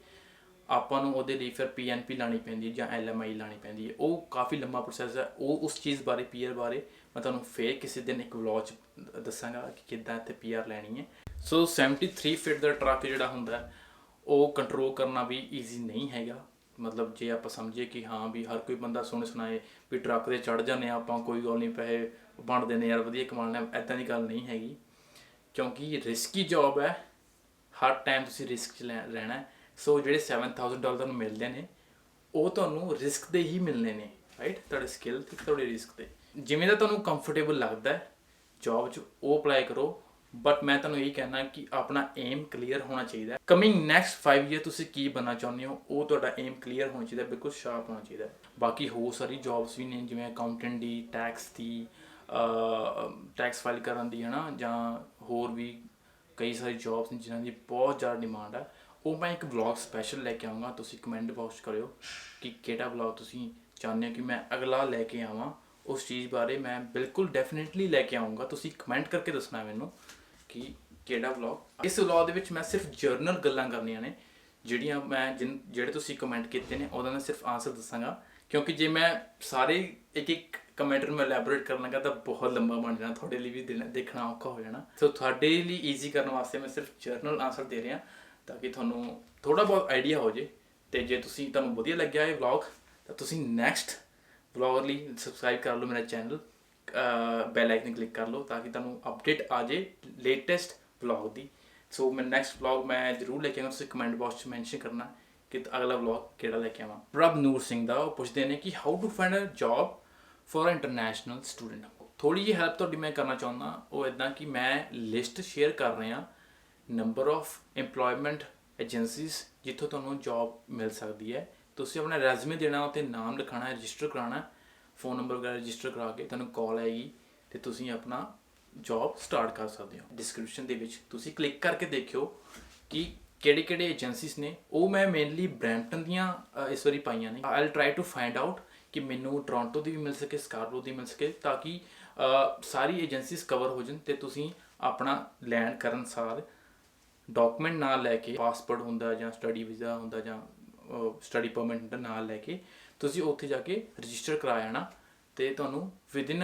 ਆਪਾਂ ਨੂੰ, ਉਹਦੇ ਲਈ ਫਿਰ PNP ਲਾਉਣੀ ਪੈਂਦੀ ਹੈ ਜਾਂ LMI ਲਾਉਣੀ ਪੈਂਦੀ ਹੈ। ਉਹ ਕਾਫੀ ਲੰਮਾ ਪ੍ਰੋਸੈਸ ਹੈ। ਉਹ ਉਸ ਚੀਜ਼ ਬਾਰੇ PR ਬਾਰੇ ਮੈਂ ਤੁਹਾਨੂੰ ਫੇਰ ਕਿਸੇ ਦਿਨ ਇੱਕ ਵਲੌਗ 'ਚ ਦੱਸਾਂਗਾ ਕਿ ਕਿੱਦਾਂ ਇੱਥੇ PR ਲੈਣੀ ਹੈ। ਸੋ 73 ਫੀਟ ਦਾ ਟਰੱਕ ਜਿਹੜਾ ਹੁੰਦਾ ਉਹ ਕੰਟਰੋਲ ਕਰਨਾ ਵੀ ਈਜ਼ੀ ਨਹੀਂ ਹੈਗਾ। ਮਤਲਬ ਜੇ ਆਪਾਂ ਸਮਝੀਏ ਕਿ ਹਾਂ ਵੀ ਹਰ ਕੋਈ ਬੰਦਾ ਸੁਣਾਏ ਵੀ ਟਰੱਕ 'ਤੇ ਚੜ੍ਹ ਜਾਂਦੇ ਹਾਂ ਆਪਾਂ, ਕੋਈ ਗੱਲ ਨਹੀਂ, ਪੈਸੇ ਬਣਦੇ ਨੇ ਯਾਰ ਵਧੀਆ ਕਮਾਉਣਾ, ਇੱਦਾਂ ਦੀ ਗੱਲ ਨਹੀਂ ਹੈਗੀ, ਕਿਉਂਕਿ ਰਿਸਕੀ ਜੌਬ ਹੈ, ਹਰ ਟਾਈਮ ਤੁਸੀਂ ਰਿਸਕ 'ਚ ਰਹਿਣਾ ਹੈ। ਸੋ ਜਿਹੜੇ $7,000 ਤੁਹਾਨੂੰ ਮਿਲਦੇ ਨੇ ਉਹ ਤੁਹਾਨੂੰ ਰਿਸਕ ਦੇ ਹੀ ਮਿਲਣੇ ਨੇ, ਰਾਈਟ, ਤੁਹਾਡੇ ਸਕਿੱਲ ਤੇ ਤੁਹਾਡੇ ਰਿਸਕ ਤੇ। ਜਿਵੇਂ ਦਾ ਤੁਹਾਨੂੰ ਕੰਫਰਟੇਬਲ ਲੱਗਦਾ ਜੌਬ 'ਚ ਉਹ ਅਪਲਾਈ ਕਰੋ, ਬਟ ਮੈਂ ਤੁਹਾਨੂੰ ਇਹੀ ਕਹਿਣਾ ਕਿ ਆਪਣਾ ਏਮ ਕਲੀਅਰ ਹੋਣਾ ਚਾਹੀਦਾ। ਕਮਿੰਗ ਨੈਕਸਟ 5 ਈਅਰ ਤੁਸੀਂ ਕੀ ਬਣਨਾ ਚਾਹੁੰਦੇ ਹੋ ਉਹ ਤੁਹਾਡਾ ਏਮ ਕਲੀਅਰ ਹੋਣਾ ਚਾਹੀਦਾ, ਬਿਲਕੁਲ ਸ਼ਾਰਪ ਹੋਣਾ ਚਾਹੀਦਾ। ਬਾਕੀ ਹੋਰ ਸਾਰੀ ਜੌਬਸ ਵੀ ਨੇ, ਜਿਵੇਂ ਅਕਾਊਂਟੈਂਟ ਦੀ, ਟੈਕਸ ਦੀ, ਟੈਕਸ ਫਾਈਲ ਕਰਨ ਦੀ, ਹੈ ਨਾ, ਜਾਂ ਹੋਰ ਵੀ ਕਈ ਸਾਰੀ ਜੌਬਸ ਨੇ ਜਿਨ੍ਹਾਂ ਦੀ ਬਹੁਤ ਜ਼ਿਆਦਾ ਡਿਮਾਂਡ ਹੈ। ਉਹ ਮੈਂ ਇੱਕ ਵਲੌਗ ਸਪੈਸ਼ਲ ਲੈ ਕੇ ਆਊਂਗਾ, ਤੁਸੀਂ ਕਮੈਂਟ ਬਾਕਸ ਕਰਿਓ ਕਿ ਕਿਹੜਾ ਵਲੌਗ ਤੁਸੀਂ ਚਾਹੁੰਦੇ ਹੋ ਕਿ ਮੈਂ ਅਗਲਾ ਲੈ ਕੇ ਆਵਾਂ। ਉਸ ਚੀਜ਼ ਬਾਰੇ ਮੈਂ ਬਿਲਕੁਲ ਡੈਫੀਨੇਟਲੀ ਲੈ ਕੇ ਆਊਂਗਾ, ਤੁਸੀਂ ਕਮੈਂਟ ਕਰਕੇ ਦੱਸਣਾ ਮੈਨੂੰ ਕਿ ਕਿਹੜਾ ਵਲੌਗ। ਇਸ ਵਲੌਗ ਦੇ ਵਿੱਚ ਮੈਂ ਸਿਰਫ ਜਰਨਲ ਗੱਲਾਂ ਕਰਨੀਆਂ ਨੇ, ਜਿਹੜੀਆਂ ਮੈਂ ਜਿਹੜੇ ਤੁਸੀਂ ਕਮੈਂਟ ਕੀਤੇ ਨੇ ਉਹਦਾ ਮੈਂ ਸਿਰਫ ਆਨਸਰ ਦੱਸਾਂਗਾ, ਕਿਉਂਕਿ ਜੇ ਮੈਂ ਸਾਰੇ ਇੱਕ ਕਮੈਂਟ ਨੂੰ ਐਲੈਬੋਰੇਟ ਕਰਨ ਲੱਗਾ ਤਾਂ ਬਹੁਤ ਲੰਬਾ ਬਣ ਜਾਣਾ, ਤੁਹਾਡੇ ਲਈ ਵੀ ਦੇਖਣਾ ਔਖਾ ਹੋ ਜਾਣਾ। ਸੋ ਤੁਹਾਡੇ ਲਈ ਈਜ਼ੀ ਕਰਨ ਵਾਸਤੇ ਮੈਂ ਸਿਰਫ ਜਰਨਲ ਆਨਸਰ ਦੇ ਰਿਹਾ, ਤਾਂ ਕਿ ਤੁਹਾਨੂੰ ਥੋੜਾ ਬਹੁਤ ਆਈਡੀਆ ਹੋ ਜੇ। ਤੇ ਜੇ ਤੁਹਾਨੂੰ ਵਧੀਆ ਲੱਗਿਆ ਇਹ ਵਲੌਗ ਤਾਂ ਤੁਸੀਂ ਨੈਕਸਟ ਵਲੌਗ ਲਈ ਸਬਸਕ੍ਰਾਈਬ ਕਰ ਲਓ ਮੇਰਾ ਚੈਨਲ, ਬੈਲ ਆਈਕਨ ਕਲਿੱਕ ਕਰ ਲਓ ਤਾਂ ਕਿ ਤੁਹਾਨੂੰ ਅਪਡੇਟ ਆ ਜੇ ਲੇਟੈਸਟ ਵਲੌਗ ਦੀ। ਸੋ ਮੈਂ ਨੈਕਸਟ ਵਲੌਗ ਮੈਂ ਜ਼ਰੂਰ ਲੈ ਕੇ ਆਵਾਂ, ਤੁਸੀਂ ਕਮੈਂਟ ਬਾਕਸ 'ਚ ਮੈਂਸ਼ਨ ਕਰਨਾ ਕਿ ਅਗਲਾ ਵਲੌਗ ਕਿਹੜਾ ਲੈ ਕੇ ਆਵਾਂ। ਪ੍ਰਭਨੂਰ ਸਿੰਘ ਦਾ ਉਹ ਪੁੱਛਦੇ ਨੇ ਕਿ how to find a job for international student. ਥੋੜੀ ਜਿਹੀ ਹੈਲਪ ਤੁਹਾਡੀ ਮੈਂ ਕਰਨਾ ਚਾਹੁੰਦਾ, ਉਹ ਇੱਦਾਂ ਕਿ ਮੈਂ ਲਿਸਟ ਸ਼ੇਅਰ ਕਰ ਰਿਹਾ ਨੰਬਰ ਆਫ ਏਮਪਲੋਇਮੈਂਟ ਏਜੰਸੀਜ਼ ਜਿੱਥੋਂ ਤੁਹਾਨੂੰ ਜੌਬ ਮਿਲ ਸਕਦੀ ਹੈ। ਤੁਸੀਂ ਆਪਣਾ ਰੈਜ਼ੂਮੇ ਦੇਣਾ, ਉੱਤੇ ਨਾਮ ਲਿਖਾਣਾ, ਰਜਿਸਟਰ ਕਰਾਉਣਾ, ਫ਼ੋਨ ਨੰਬਰ ਵਗੈਰਾ ਰਜਿਸਟਰ ਕਰਾ ਕੇ ਤੁਹਾਨੂੰ ਕਾਲ ਆਏਗੀ ਅਤੇ ਤੁਸੀਂ ਆਪਣਾ ਜੌਬ ਸਟਾਰਟ ਕਰ ਸਕਦੇ ਹੋ। ਡਿਸਕ੍ਰਿਪਸ਼ਨ ਦੇ ਵਿੱਚ ਤੁਸੀਂ ਕਲਿੱਕ ਕਰਕੇ ਦੇਖਿਓ ਕਿ ਕਿਹੜੇ ਕਿਹੜੇ ਏਜੰਸੀਜ਼ ਨੇ। ਉਹ ਮੈਂ ਮੇਨਲੀ ਬਰੈਂਪਟਨ ਦੀਆਂ ਇਸ ਵਾਰੀ ਪਾਈਆਂ ਨੇ। I will try to find out ਕਿ ਮੈਨੂੰ ਟੋਰਾਂਟੋ ਦੀ ਵੀ ਮਿਲ ਸਕੇ, ਸਕਾਰਪਰੋ ਦੀ ਮਿਲ ਸਕੇ, ਤਾਂ ਕਿ ਸਾਰੀ ਏਜੰਸੀਜ਼ ਕਵਰ ਹੋ ਜਾਣ ਅਤੇ ਤੁਸੀਂ ਆਪਣਾ ਲੈਂਡ ਕਰਨ ਸਾਰ ਡਾਕੂਮੈਂਟ ਨਾਲ ਲੈ ਕੇ, ਪਾਸਪੋਰਟ ਹੁੰਦਾ ਜਾਂ ਸਟੱਡੀ ਵੀਜ਼ਾ ਹੁੰਦਾ ਜਾਂ ਸਟੱਡੀ ਪਰਮਿਟ ਹੁੰਦਾ, ਨਾਲ ਲੈ ਕੇ ਤੁਸੀਂ ਉੱਥੇ ਜਾ ਕੇ ਰਜਿਸਟਰ ਕਰਾ ਜਾਣਾ ਅਤੇ ਤੁਹਾਨੂੰ ਵਿਦਿਨ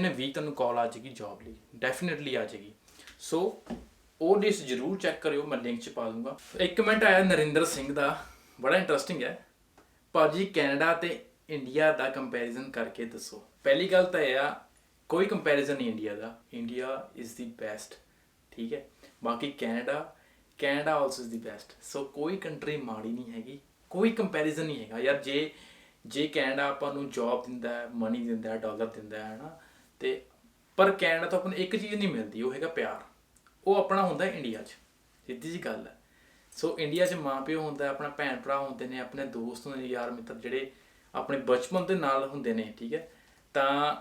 ਅ ਵੀਕ ਤੁਹਾਨੂੰ ਕਾਲ ਆ ਜਾਏਗੀ ਜੌਬ ਲਈ, ਡੈਫੀਨੇਟਲੀ ਆ ਜਾਏਗੀ। ਸੋ ਉਹ ਲਿਸਟ ਜ਼ਰੂਰ ਚੈੱਕ ਕਰਿਓ, ਮੈਂ ਲਿੰਕ 'ਚ ਪਾ ਦੂੰਗਾ। ਇੱਕ ਕਮੈਂਟ ਆਇਆ ਨਰਿੰਦਰ ਸਿੰਘ ਦਾ, ਬੜਾ ਇੰਟਰਸਟਿੰਗ ਹੈ। ਭਾਜੀ ਕੈਨੇਡਾ ਅਤੇ ਇੰਡੀਆ ਦਾ ਕੰਪੈਰੀਜ਼ਨ ਕਰਕੇ ਦੱਸੋ। ਪਹਿਲੀ ਗੱਲ ਤਾਂ ਇਹ ਆ, ਕੋਈ ਕੰਪੈਰੀਜ਼ਨ ਨਹੀਂ ਇੰਡੀਆ ਦਾ, ਇੰਡੀਆ ਇਜ਼ ਦੀ ਬੈਸਟ, ਠੀਕ ਹੈ। ਬਾਕੀ Canada also is the best. So ਕੋਈ ਕੰਟਰੀ ਮਾੜੀ ਨਹੀਂ ਹੈਗੀ, ਕੋਈ ਕੰਪੈਰੀਜ਼ਨ ਨਹੀਂ ਹੈਗਾ ਯਾਰ। ਜੇ ਕੈਨੇਡਾ ਆਪਾਂ ਨੂੰ ਜੌਬ ਦਿੰਦਾ ਹੈ, ਮਨੀ ਦਿੰਦਾ ਹੈ, ਡਾਲਰ ਦਿੰਦਾ ਹੈ ਨਾ, ਅਤੇ ਪਰ ਕੈਨੇਡਾ ਤੋਂ ਆਪਾਂ ਨੂੰ ਇੱਕ ਚੀਜ਼ ਨਹੀਂ ਮਿਲਦੀ, ਉਹ ਹੈਗਾ ਪਿਆਰ। ਉਹ ਆਪਣਾ ਹੁੰਦਾ ਇੰਡੀਆ 'ਚ, ਸਿੱਧੀ ਜਿਹੀ ਗੱਲ ਹੈ। ਸੋ ਇੰਡੀਆ 'ਚ ਮਾਂ ਪਿਓ ਹੁੰਦਾ, ਆਪਣਾ ਭੈਣ ਭਰਾ ਹੁੰਦੇ ਨੇ, ਆਪਣੇ ਦੋਸਤ ਹੁੰਦੇ ਨੇ, ਯਾਰ ਮਿੱਤਰ ਜਿਹੜੇ ਆਪਣੇ ਬਚਪਨ ਦੇ ਨਾਲ ਹੁੰਦੇ ਨੇ, ਠੀਕ ਹੈ। ਤਾਂ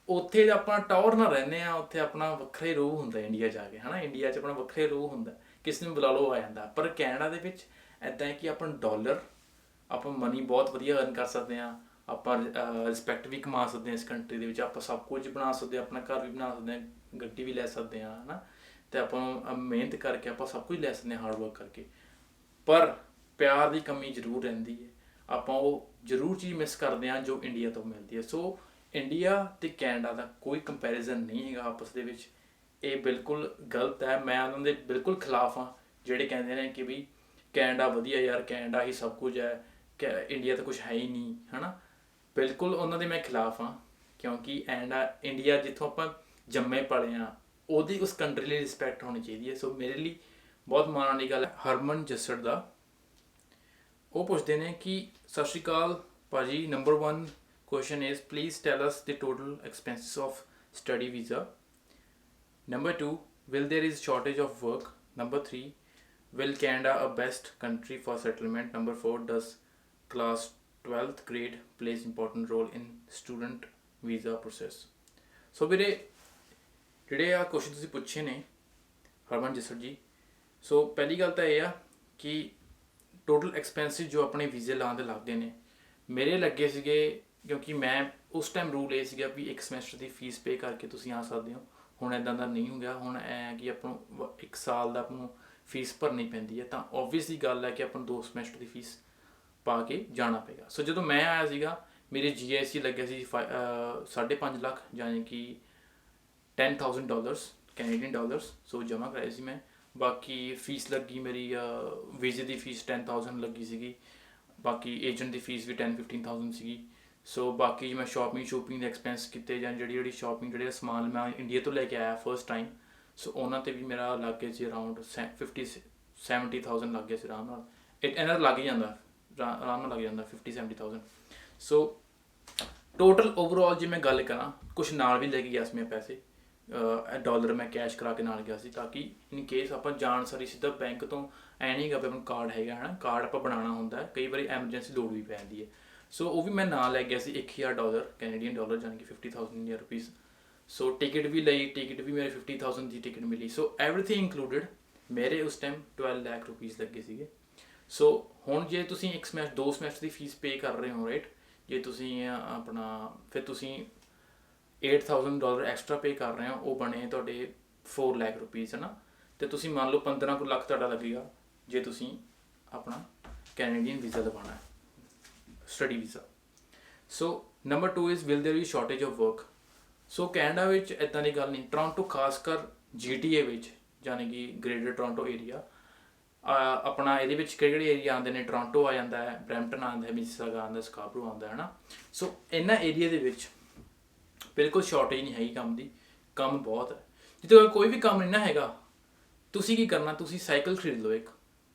ਉੱਥੇ ਆਪਾਂ ਟੌਰ ਨਾਲ ਰਹਿੰਦੇ ਹਾਂ, ਉੱਥੇ ਆਪਣਾ ਵੱਖਰਾ ਹੀ ਰੂਹ ਹੁੰਦਾ ਇੰਡੀਆ ਜਾ ਕੇ, ਹੈ ਨਾ। ਇੰਡੀਆ 'ਚ ਆਪਣਾ ਵੱਖਰਾ ਹੀ ਰੂਹ ਹੁੰਦਾ, ਕਿਸੇ ਨੂੰ ਬੁਲਾ ਲਓ ਆ ਜਾਂਦਾ। ਪਰ ਕੈਨੇਡਾ ਦੇ ਵਿੱਚ ਇੱਦਾਂ ਹੈ ਕਿ ਆਪਾਂ ਡਾਲਰ, ਆਪਾਂ ਮਨੀ ਬਹੁਤ ਵਧੀਆ ਅਰਨ ਕਰ ਸਕਦੇ ਹਾਂ, ਆਪਾਂ ਰਿਸਪੈਕਟ ਵੀ ਕਮਾ ਸਕਦੇ ਹਾਂ ਇਸ ਕੰਟਰੀ ਦੇ ਵਿੱਚ, ਆਪਾਂ ਸਭ ਕੁਝ ਬਣਾ ਸਕਦੇ ਹਾਂ, ਆਪਣਾ ਘਰ ਵੀ ਬਣਾ ਸਕਦੇ ਹਾਂ, ਗੱਡੀ ਵੀ ਲੈ ਸਕਦੇ ਹਾਂ, ਹੈ ਨਾ। ਅਤੇ ਆਪਾਂ ਮਿਹਨਤ ਕਰਕੇ ਆਪਾਂ ਸਭ ਕੁਝ ਲੈ ਸਕਦੇ ਹਾਂ, ਹਾਰਡ ਵਰਕ ਕਰਕੇ। ਪਰ ਪਿਆਰ ਦੀ ਕਮੀ ਜ਼ਰੂਰ ਰਹਿੰਦੀ ਹੈ, ਆਪਾਂ ਉਹ ਜ਼ਰੂਰ ਚੀਜ਼ ਮਿਸ ਕਰਦੇ ਹਾਂ ਜੋ ਇੰਡੀਆ ਤੋਂ ਮਿਲਦੀ ਹੈ। ਸੋ ਇੰਡੀਆ ਅਤੇ ਕੈਨੇਡਾ ਦਾ ਕੋਈ ਕੰਪੈਰੀਜ਼ਨ ਨਹੀਂ ਹੈਗਾ ਆਪਸ ਦੇ ਵਿੱਚ, ਇਹ ਬਿਲਕੁਲ ਗਲਤ ਹੈ। ਮੈਂ ਉਹਨਾਂ ਦੇ ਬਿਲਕੁਲ ਖਿਲਾਫ ਹਾਂ ਜਿਹੜੇ ਕਹਿੰਦੇ ਨੇ ਕਿ ਵੀ ਕੈਨੇਡਾ ਵਧੀਆ ਯਾਰ, ਕੈਨੇਡਾ ਹੀ ਸਭ ਕੁਝ ਹੈ, ਇੰਡੀਆ ਤਾਂ ਕੁਛ ਹੈ ਹੀ ਨਹੀਂ, ਹੈ ਨਾ। ਬਿਲਕੁਲ ਉਹਨਾਂ ਦੇ ਮੈਂ ਖਿਲਾਫ ਹਾਂ, ਕਿਉਂਕਿ ਇੰਡੀਆ ਜਿੱਥੋਂ ਆਪਾਂ ਜੰਮੇ ਪਲੇ ਹਾਂ, ਉਹਦੀ ਉਸ ਕੰਟਰੀ ਲਈ ਰਿਸਪੈਕਟ ਹੋਣੀ ਚਾਹੀਦੀ ਹੈ। ਸੋ ਮੇਰੇ ਲਈ ਬਹੁਤ ਮਾਣ ਵਾਲੀ ਗੱਲ ਹੈ। ਹਰਮਨ ਜੱਸੜ ਦਾ ਉਹ ਪੁੱਛਦੇ ਨੇ ਕਿ ਸਤਿ ਸ਼੍ਰੀ ਅਕਾਲ ਭਾਜੀ, number 1 question is please tell us the total expenses of study visa. Number 2, will there is shortage of work? Number 3, will Canada a best country for settlement? Number 4, does class 12th grade plays important role in student visa process? So ਵੀਰੇ ਜਿਹੜੇ ਆ ਕੁਐਸਚਨ ਤੁਸੀਂ ਪੁੱਛੇ ਨੇ ਹਰਮਨ ਜਸਰ ਜੀ, ਸੋ ਪਹਿਲੀ ਗੱਲ ਤਾਂ ਇਹ ਆ ਕਿ ਟੋਟਲ ਐਕਸਪੈਂਸਿਸ ਜੋ ਆਪਣੇ ਵੀਜ਼ੇ ਲਾਉਣ ਦੇ ਲੱਗਦੇ ਨੇ, ਮੇਰੇ ਲੱਗੇ ਸੀਗੇ, ਕਿਉਂਕਿ ਮੈਂ ਉਸ ਟਾਈਮ ਰੂਲ ਇਹ ਸੀਗਾ ਵੀ ਇੱਕ ਸਮੈਸਟਰ ਦੀ ਫੀਸ ਪੇ ਕਰਕੇ ਤੁਸੀਂ ਆ ਸਕਦੇ ਹੋ। ਹੁਣ ਇੱਦਾਂ ਦਾ ਨਹੀਂ ਹੋ ਗਿਆ, ਹੁਣ ਐਂ ਕਿ ਆਪਾਂ ਨੂੰ 1 ਸਾਲ ਦਾ ਆਪਾਂ ਨੂੰ ਫੀਸ ਭਰਨੀ ਪੈਂਦੀ ਹੈ, ਤਾਂ ਓਬਵੀਅਸਲੀ ਗੱਲ ਹੈ ਕਿ ਆਪਾਂ ਨੂੰ 2 ਸਮੈਸਟਰ ਦੀ ਫੀਸ ਪਾ ਕੇ ਜਾਣਾ ਪਏਗਾ। ਸੋ ਜਦੋਂ ਮੈਂ ਆਇਆ ਸੀਗਾ, ਮੇਰੇ GIC ਲੱਗਿਆ ਸੀ 5.5 ਲੱਖ, ਯਾਨੀ ਕਿ $10,000 ਕੈਨੇਡੀਅਨ ਡਾਲਰਸ। ਸੋ ਜਮ੍ਹਾਂ ਕਰਾਏ ਸੀ ਮੈਂ। ਬਾਕੀ ਫੀਸ ਲੱਗੀ ਮੇਰੀ, ਵੀਜ਼ੇ ਦੀ ਫੀਸ 10,000 ਲੱਗੀ ਸੀਗੀ, ਬਾਕੀ ਏਜੰਟ ਦੀ ਫੀਸ ਵੀ 10-15,000 ਸੀਗੀ। ਸੋ ਬਾਕੀ ਮੈਂ ਸ਼ੋਪਿੰਗ ਦੇ ਐਕਸਪੈਂਸ ਕੀਤੇ ਜਾਂ ਜਿਹੜੀ ਸ਼ੋਪਿੰਗ ਜਿਹੜੇ ਸਮਾਨ ਮੈਂ ਇੰਡੀਆ ਤੋਂ ਲੈ ਕੇ ਆਇਆ ਫਸਟ ਟਾਈਮ, ਸੋ ਉਹਨਾਂ ਤੇ ਵੀ ਮੇਰਾ ਲੱਗ ਗਿਆ ਸੀ ਅਰਾਊਂਡ 50-70,000 ਲੱਗ ਗਿਆ ਸੀ ਆਰਾਮ ਨਾਲ। ਇਹਨਾਂ ਲੱਗ ਹੀ ਜਾਂਦਾ, ਆਰਾਮ ਨਾਲ ਲੱਗ ਜਾਂਦਾ 50-70,000। ਸੋ ਟੋਟਲ ਓਵਰਆਲ ਜੇ ਮੈਂ ਗੱਲ ਕਰਾਂ, ਕੁਛ ਨਾਲ ਵੀ ਲੈ ਕੇ ਗਿਆ ਸੀ ਮੈਂ ਪੈਸੇ, ਡਾਲਰ ਮੈਂ ਕੈਸ਼ ਕਰਾ ਕੇ ਨਾਲ ਗਿਆ ਸੀ, ਤਾਂ ਕਿ ਇਨ ਕੇਸ ਆਪਾਂ ਜਾਣ ਸਾਰੀ ਸਿੱਧਾ ਬੈਂਕ ਤੋਂ ਐ ਨਹੀਂ ਗਾ ਵੀ ਆਪਣਾ ਕਾਰਡ ਹੈਗਾ ਹੈ ਨਾ, ਕਾਰਡ ਆਪਾਂ ਬਣਾਉਣਾ ਹੁੰਦਾ ਹੈ, ਕਈ ਵਾਰੀ ਐਮਰਜੈਂਸੀ ਲੋੜ ਵੀ ਪੈ ਜਾਂਦੀ ਹੈ। ਸੋ ਉਹ ਵੀ ਮੈਂ ਨਾਲ ਲੈ ਗਿਆ ਸੀ, 1000 ਡਾਲਰ ਕੈਨੇਡੀਅਨ ਡਾਲਰ, ਜਾਣੀ ਕਿ 50,000 ਇੰਡੀਅਨ ਰੁਪੀਜ਼। ਸੋ ਟਿਕਟ ਵੀ ਲਈ, ਟਿਕਟ ਵੀ ਮੇਰੇ 50,000 ਦੀ ਟਿਕਟ ਮਿਲੀ। ਸੋ ਐਵਰੀਥਿੰਗ ਇਨਕਲੂਡਡ ਮੇਰੇ ਉਸ ਟਾਈਮ 12 ਲੱਖ ਰੁਪੀਜ਼ ਲੱਗੇ ਸੀਗੇ। ਸੋ ਹੁਣ ਜੇ ਤੁਸੀਂ ਇੱਕ ਸਮੈਸਟਰ 2 ਸਮੈਸਟਰ ਦੀ ਫੀਸ ਪੇ ਕਰ ਰਹੇ ਹੋ ਰਾਈਟ, ਜੇ ਤੁਸੀਂ ਆਪਣਾ ਫਿਰ ਤੁਸੀਂ 8,000 ਡਾਲਰ ਐਕਸਟਰਾ ਪੇ ਕਰ ਰਹੇ ਹੋ, ਉਹ ਬਣੇ ਤੁਹਾਡੇ 4 ਲੱਖ ਰੁਪੀਜ਼ ਹੈ ਨਾ। ਅਤੇ ਤੁਸੀਂ ਮੰਨ ਲਓ 15 ਕੁ ਲੱਖ ਤੁਹਾਡਾ ਲੱਗੇਗਾ ਜੇ ਤੁਸੀਂ ਆਪਣਾ ਕੈਨੇਡੀਅਨ ਵੀਜ਼ਾ ਲਵਾਉਣਾ ਹੈ, study visa. So number 2 is will there be shortage of work. So Canada ਵਿੱਚ ਇੱਦਾਂ ਦੀ ਗੱਲ ਨਹੀਂ, ਟੋਰਾਂਟੋ ਖਾਸ ਕਰ GTA ਵਿੱਚ, ਯਾਨੀ ਕਿ ਗ੍ਰੇਟਰ ਟੋਰਾਂਟੋ ਏਰੀਆ, ਆਪਣਾ ਇਹਦੇ ਵਿੱਚ ਕਿਹੜੇ ਏਰੀਆ ਆਉਂਦੇ ਨੇ, ਟੋਰਾਂਟੋ ਆ ਜਾਂਦਾ ਹੈ, ਬਰੈਂਪਟਨ ਆਉਂਦਾ ਹੈ, ਮਿਸੀਸਾਗਾ ਆਉਂਦਾ, ਸਕਾਬਰੋ ਆਉਂਦਾ ਹੈ ਨਾ। ਸੋ ਇਹਨਾਂ ਏਰੀਆ ਦੇ ਵਿੱਚ ਬਿਲਕੁਲ ਸ਼ਾਰਟੇਜ ਨਹੀਂ ਹੈਗੀ ਕੰਮ ਦੀ, ਕੰਮ ਬਹੁਤ ਹੈ। ਜਿੱਥੇ ਕੋਈ ਵੀ ਕੰਮ ਨਹੀਂ ਨਾ ਹੈਗਾ, ਤੁਸੀਂ ਕੀ ਕਰਨਾ, ਤੁਸੀਂ ਸਾਈਕਲ ਖਰੀਦ ਲਓ, ਇੱਕ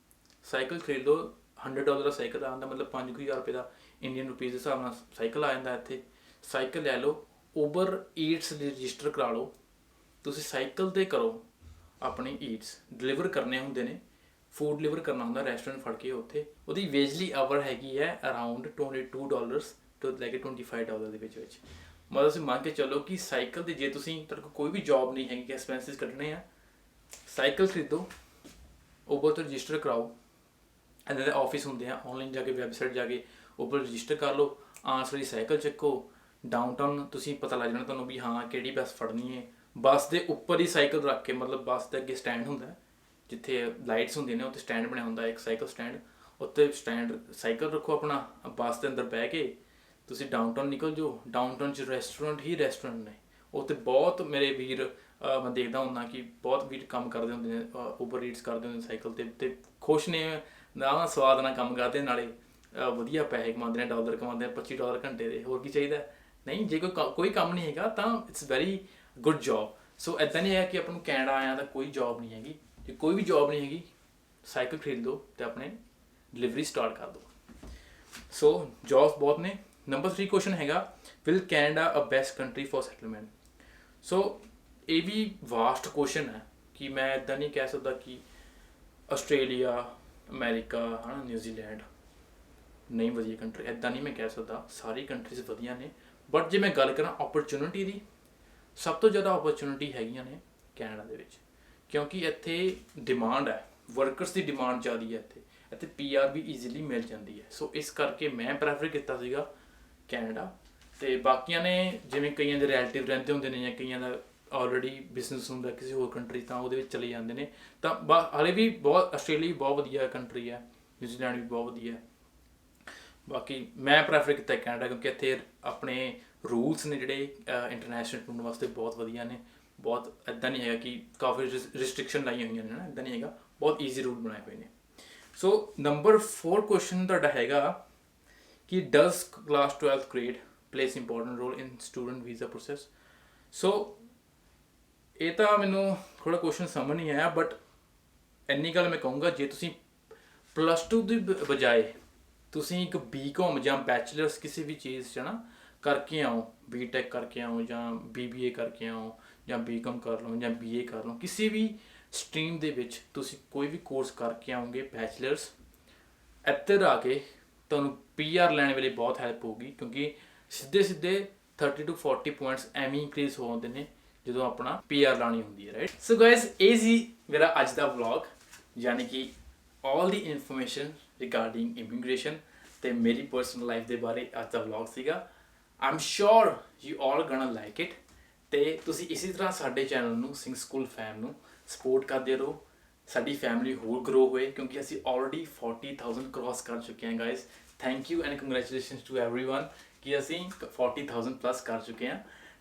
ਸਾਈਕਲ ਖਰੀਦ ਲਓ, $100 ਦਾ ਸਾਈਕਲ ਆਉਂਦਾ, ਮਤਲਬ 5,000 ਰੁਪਏ ਦਾ ਇੰਡੀਅਨ ਰੁਪੀਜ਼ ਦੇ ਹਿਸਾਬ ਨਾਲ ਸਾਈਕਲ ਆ ਜਾਂਦਾ ਇੱਥੇ। ਸਾਈਕਲ ਲੈ ਲਓ, ਉਬਰ ਈਟਸ ਰਜਿਸਟਰ ਕਰਾ ਲਓ, ਤੁਸੀਂ ਸਾਈਕਲ 'ਤੇ ਕਰੋ ਆਪਣੀ ਈਟਸ ਡਿਲੀਵਰ ਕਰਨੇ ਹੁੰਦੇ ਨੇ, ਫੂਡ ਡਿਲੀਵਰ ਕਰਨਾ ਹੁੰਦਾ ਰੈਸਟੋਰੈਂਟ ਫੜ ਕੇ ਉੱਥੇ। ਉਹਦੀ ਵੇਜਲੀ ਆਵਰ ਹੈਗੀ ਹੈ ਅਰਾਊਂਡ $22 ਤੋਂ ਲੈ ਕੇ $25 ਦੇ ਵਿੱਚ। ਮਤਲਬ ਤੁਸੀਂ ਮੰਨ ਕੇ ਚੱਲੋ ਕਿ ਸਾਈਕਲ 'ਤੇ ਜੇ ਤੁਸੀਂ ਤੁਹਾਡੇ ਕੋਲ ਕੋਈ ਵੀ ਜੋਬ ਨਹੀਂ ਹੈਗੀ ਕਿ ਐਕਸਪੈਂਸਿਸ ਕੱਢਣੇ ਆ, ਸਾਈਕਲ ਖਰੀਦੋ, ਉਬਰ ਤੋਂ ਰਜਿਸਟਰ ਕਰਾਓ, ਇੱਦਾਂ ਦੇ ਆਫਿਸ ਹੁੰਦੇ ਆ, ਔਨਲਾਈਨ ਜਾ ਕੇ ਵੈਬਸਾਈਟ ਜਾ ਕੇ ਉਬਰ ਰਜਿਸਟਰ ਕਰ ਲਓ, ਆਂਸਰੀ ਸਾਈਕਲ ਚੱਕੋ, ਡਾਊਨਟਾਊਨ ਤੁਸੀਂ ਪਤਾ ਲੱਗ ਜਾਣਾ ਤੁਹਾਨੂੰ ਵੀ ਹਾਂ ਕਿਹੜੀ ਬੱਸ ਫੜਨੀ ਹੈ। ਬੱਸ ਦੇ ਉੱਪਰ ਹੀ ਸਾਈਕਲ ਰੱਖ ਕੇ, ਮਤਲਬ ਬੱਸ ਦੇ ਅੱਗੇ ਸਟੈਂਡ ਹੁੰਦਾ ਜਿੱਥੇ ਲਾਈਟਸ ਹੁੰਦੀਆਂ ਨੇ, ਉੱਥੇ ਸਟੈਂਡ ਬਣਿਆ ਹੁੰਦਾ ਇੱਕ ਸਾਈਕਲ ਸਟੈਂਡ, ਉੱਤੇ ਸਟੈਂਡ ਸਾਈਕਲ ਰੱਖੋ ਆਪਣਾ, ਬੱਸ ਦੇ ਅੰਦਰ ਬਹਿ ਕੇ ਤੁਸੀਂ ਡਾਊਨਟਾਊਨ ਨਿਕਲ ਜਾਓ। ਡਾਊਨਟਾਊਨ 'ਚ ਰੈਸਟੋਰੈਂਟ ਨੇ, ਉੱਥੇ ਬਹੁਤ ਮੇਰੇ ਵੀਰ ਮੈਂ ਦੇਖਦਾ ਹੁੰਦਾ ਕਿ ਬਹੁਤ ਵੀਰ ਕੰਮ ਕਰਦੇ ਹੁੰਦੇ ਨੇ, ਉਬਰ ਈਟਸ ਕਰਦੇ ਹੁੰਦੇ ਸਾਈਕਲ 'ਤੇ, ਅਤੇ ਖੁਸ਼ ਨੇ, ਨਾ ਸਵਾਦ ਨਾਲ ਕੰਮ ਕਰਦੇ, ਨਾਲੇ ਵਧੀਆ ਪੈਸੇ ਕਮਾਉਂਦੇ ਨੇ, ਡਾਲਰ ਕਮਾਉਂਦੇ ਨੇ, $25 ਘੰਟੇ ਦੇ, ਹੋਰ ਕੀ ਚਾਹੀਦਾ। ਨਹੀਂ, ਜੇ ਕੋਈ ਕੰਮ ਨਹੀਂ ਹੈਗਾ ਤਾਂ ਇਟਸ ਵੈਰੀ ਗੁੱਡ ਜੋਬ। ਸੋ ਇੱਦਾਂ ਨਹੀਂ ਹੈ ਕਿ ਆਪਾਂ ਨੂੰ ਕੈਨੇਡਾ ਆਇਆ ਤਾਂ ਕੋਈ ਜੋਬ ਨਹੀਂ ਹੈਗੀ, ਜੇ ਕੋਈ ਵੀ ਜੋਬ ਨਹੀਂ ਹੈਗੀ, ਸਾਈਕਲ ਖਰੀਦ ਲਓ ਅਤੇ ਆਪਣੇ ਡਿਲੀਵਰੀ ਸਟਾਰਟ ਕਰ ਦਿਓ। ਸੋ ਜੋਬਸ ਬਹੁਤ ਨੇ। ਨੰਬਰ 3 ਕੁਐਸਚਨ ਹੈਗਾ, will Canada a best country for settlement. So ਇਹ ਵੀ ਵਾਸਟ ਕੁਐਸਚਨ ਹੈ ਕਿ ਮੈਂ ਇੱਦਾਂ ਨਹੀਂ ਕਹਿ ਸਕਦਾ ਕਿ ਆਸਟ੍ਰੇਲੀਆ, ਅਮੈਰੀਕਾ ਹੈ ਨਾ, ਨਿਊਜ਼ੀਲੈਂਡ ਨਹੀਂ ਵਧੀਆ ਕੰਟਰੀ, ਇੱਦਾਂ ਨਹੀਂ ਮੈਂ ਕਹਿ ਸਕਦਾ, ਸਾਰੀ ਕੰਟਰੀਜ਼ ਵਧੀਆ ਨੇ। ਬਟ ਜੇ ਮੈਂ ਗੱਲ ਕਰਾਂ ਓਪਰਚੁਨਿਟੀ ਦੀ, ਸਭ ਤੋਂ ਜ਼ਿਆਦਾ ਓਪਰਚੁਨਿਟੀ ਹੈਗੀਆਂ ਨੇ ਕੈਨੇਡਾ ਦੇ ਵਿੱਚ, ਕਿਉਂਕਿ ਇੱਥੇ ਡਿਮਾਂਡ ਹੈ, ਵਰਕਰਸ ਦੀ ਡਿਮਾਂਡ ਜ਼ਿਆਦਾ ਹੈ ਇੱਥੇ PR ਵੀ ਈਜ਼ੀਲੀ ਮਿਲ ਜਾਂਦੀ ਹੈ। ਸੋ ਇਸ ਕਰਕੇ ਮੈਂ ਪ੍ਰੈਫਰ ਕੀਤਾ ਸੀਗਾ ਕੈਨੇਡਾ। ਅਤੇ ਬਾਕੀਆਂ ਨੇ ਜਿਵੇਂ ਕਈਆਂ ਦੇ ਰਿਲੇਟਿਵ ਰਹਿੰਦੇ ਹੁੰਦੇ ਨੇ, ਜਾਂ ਕਈਆਂ ਦਾ ਆਲਰੇਡੀ ਬਿਜ਼ਨਸ ਹੁੰਦਾ ਕਿਸੇ ਹੋਰ ਕੰਟਰੀ, ਤਾਂ ਉਹਦੇ ਵਿੱਚ ਚਲੇ ਜਾਂਦੇ ਨੇ। ਤਾਂ ਹਾਲੇ ਵੀ ਬਹੁਤ, ਆਸਟ੍ਰੇਲੀਆ ਵੀ ਬਹੁਤ ਵਧੀਆ ਕੰਟਰੀ ਹੈ, ਨਿਊਜ਼ੀਲੈਂਡ ਵੀ ਬਹੁਤ ਵਧੀਆ। ਬਾਕੀ ਮੈਂ ਪ੍ਰੈਫਰ ਕੀਤਾ ਕੈਨੇਡਾ, ਕਿਉਂਕਿ ਇੱਥੇ ਆਪਣੇ ਰੂਲਸ ਨੇ ਜਿਹੜੇ ਇੰਟਰਨੈਸ਼ਨਲ ਸਟੂਡੈਂਟ ਵਾਸਤੇ ਬਹੁਤ ਵਧੀਆ ਨੇ। ਬਹੁਤ ਇੱਦਾਂ ਨਹੀਂ ਹੈਗਾ ਕਿ ਕਾਫੀ ਰਿਸਟ੍ਰਿਕਸ਼ਨ ਲਾਈਆਂ ਹੋਈਆਂ ਨੇ ਨਾ, ਇੱਦਾਂ ਨਹੀਂ ਹੈਗਾ, ਬਹੁਤ ਈਜ਼ੀ ਰੂਲ ਬਣਾਏ ਹੋਏ ਨੇ। ਸੋ ਨੰਬਰ 4 ਕੁਐਸਚਨ ਤੁਹਾਡਾ ਹੈਗਾ ਕਿ does class 12th grade plays important role in student visa process. So ਇਹ ਤਾਂ ਮੈਨੂੰ ਥੋੜ੍ਹਾ ਕੁਐਸਚਨ ਸਮਝ ਨਹੀਂ ਆਇਆ, ਬਟ ਇੰਨੀ ਗੱਲ ਮੈਂ ਕਹੂੰਗਾ, ਜੇ ਤੁਸੀਂ +2 ਦੀ ਬਜਾਏ ਤੁਸੀਂ ਇੱਕ BCom ਜਾਂ ਬੈਚਲਰਸ ਕਿਸੇ ਵੀ ਚੀਜ਼ 'ਚ ਨਾ ਕਰਕੇ ਆਓ, BTech ਕਰਕੇ ਆਓ, ਜਾਂ BBA ਕਰਕੇ ਆਓ, ਜਾਂ BCom ਕਰ ਲਓ, ਜਾਂ BA ਕਰ ਲਓ, ਕਿਸੇ ਵੀ ਸਟਰੀਮ ਦੇ ਵਿੱਚ ਤੁਸੀਂ ਕੋਈ ਵੀ ਕੋਰਸ ਕਰਕੇ ਆਓਗੇ ਬੈਚਲਰਸ, ਇੱਧਰ ਆ ਕੇ ਤੁਹਾਨੂੰ PR ਲੈਣ ਵੇਲੇ ਬਹੁਤ ਹੈਲਪ ਹੋਊਗੀ, ਕਿਉਂਕਿ ਸਿੱਧੇ 30 to 40 ਪੁਆਇੰਟਸ ਐਵੇਂ ਇੰਕਰੀਜ਼ ਹੋ ਜਾਂਦੇ ਨੇ ਜਦੋਂ ਆਪਣਾ PR ਲਾਣੀ ਹੁੰਦੀ ਹੈ, ਰਾਈਟ। ਸੋ ਗਾਇਜ਼, ਇਹ ਸੀ ਮੇਰਾ ਅੱਜ ਦਾ ਵਲੌਗ, ਯਾਨੀ ਕਿ ਆਲ ਦੀ ਇਨਫੋਰਮੇਸ਼ਨ ਰਿਗਾਰਡਿੰਗ ਇਮੀਗ੍ਰੇਸ਼ਨ ਅਤੇ ਮੇਰੀ ਪਰਸਨਲ ਲਾਈਫ ਦੇ ਬਾਰੇ ਅੱਜ ਦਾ ਵਲੌਗ ਸੀਗਾ। I am sure you all ਗੋਣਾ like it, ਅਤੇ ਤੁਸੀਂ ਇਸੇ ਤਰ੍ਹਾਂ ਸਾਡੇ ਚੈਨਲ ਨੂੰ, ਸਿੰਘ ਸਕੂਲ ਫੈਮ ਨੂੰ ਸਪੋਰਟ ਕਰਦੇ ਰਹੋ, ਸਾਡੀ ਫੈਮਿਲੀ ਹੋਰ ਗਰੋ ਹੋਏ, ਕਿਉਂਕਿ ਅਸੀਂ ਆਲਰੇਡੀ 40,000 ਕ੍ਰੋਸ ਕਰ ਚੁੱਕੇ ਹਾਂ guys. Thank you and congratulations to everyone ਕਿ ਅਸੀਂ 40,000 ਪਲੱਸ ਕਰ ਚੁੱਕੇ ਹਾਂ।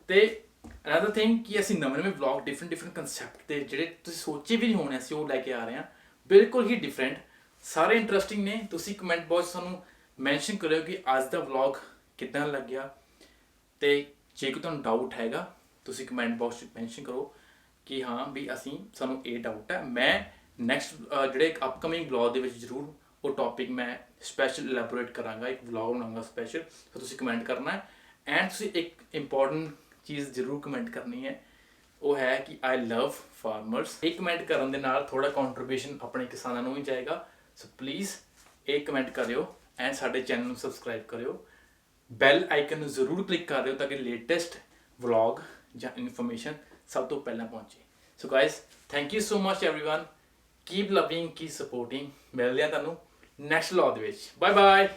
ਅਤੇ ਅਨਦਰ ਥਿੰਗ ਕਿ ਅਸੀਂ ਨਵੇਂ ਵਲੌਗ ਡਿਫਰੈਂਟ ਕੰਸੈਪਟ ਦੇ ਜਿਹੜੇ ਤੁਸੀਂ ਸੋਚੇ ਵੀ ਨਹੀਂ ਹੋਣੇ, ਅਸੀਂ ਉਹ ਲੈ ਕੇ ਆ ਰਹੇ ਹਾਂ, ਬਿਲਕੁਲ ਹੀ ਡਿਫਰੈਂਟ, ਸਾਰੇ ਇੰਟਰਸਟਿੰਗ ਨੇ। ਤੁਸੀਂ ਕਮੈਂਟ ਬਾਕਸ ਸਾਨੂੰ ਮੈਂਸ਼ਨ ਕਰਿਓ ਕਿ ਅੱਜ ਦਾ ਵਲੌਗ ਕਿੱਦਾਂ ਲੱਗਿਆ। ਤੇ ਜੇ ਕੋਈ ਤੁਹਾਨੂੰ ਡਾਊਟ ਹੈਗਾ ਤੁਸੀਂ ਕਮੈਂਟ ਬਾਕਸ 'ਚ ਮੈਂਸ਼ਨ ਕਰੋ ਕਿ ਹਾਂ ਵੀ ਸਾਨੂੰ ਇਹ ਡਾਊਟ ਹੈ। ਮੈਂ ਨੈਕਸਟ ਜਿਹੜੇ ਅਪਕਮਿੰਗ ਵਲੌਗ ਦੇ ਵਿੱਚ ਜ਼ਰੂਰ ਉਹ ਟੌਪਿਕ ਮੈਂ ਸਪੈਸ਼ਲ ਇਲੈਬੋਰੇਟ ਕਰਾਂਗਾ, ਇੱਕ ਵਲੌਗ ਬਣਾਉਂਗਾ ਸਪੈਸ਼ਲ। ਤਾਂ ਤੁਸੀਂ ਕਮੈਂਟ ਕਰਨਾ ਹੈ। ਐਂਡ ਤੁਸੀਂ ਇੱਕ ਇੰਪੋਰਟੈਂਟ ਚੀਜ਼ ਜ਼ਰੂਰ ਕਮੈਂਟ ਕਰਨੀ ਹੈ, ਉਹ ਹੈ ਕਿ ਆਈ ਲਵ ਫਾਰਮਰਸ। ਇਹ ਕਮੈਂਟ ਕਰਨ ਦੇ ਨਾਲ ਥੋੜਾ ਕੰਟਰੀਬਿਊਸ਼ਨ ਆਪਣੇ ਕਿਸਾਨਾਂ ਨੂੰ ਵੀ ਜਾਏਗਾ। ਸੋ ਪਲੀਜ਼ ਇਹ ਕਮੈਂਟ ਕਰਿਓ ਐਂਡ ਸਾਡੇ ਚੈਨਲ ਨੂੰ ਸਬਸਕ੍ਰਾਈਬ ਕਰਿਓ। ਬੈਲ ਆਈਕਨ ਨੂੰ ਜ਼ਰੂਰ ਕਲਿੱਕ ਕਰ ਦਿਓ ਤਾਂ ਕਿ ਲੇਟੈਸਟ ਵਲੌਗ ਜਾਂ ਇਨਫੋਰਮੇਸ਼ਨ ਸਭ ਤੋਂ ਪਹਿਲਾਂ ਪਹੁੰਚੇ। So guys, thank you so much everyone. Keep loving, keep supporting. ਮਿਲਦੇ ਹਾਂ ਤੁਹਾਨੂੰ ਨੈਕਸਟ ਵਲੌਗ ਦੇ ਵਿੱਚ। Bye bye.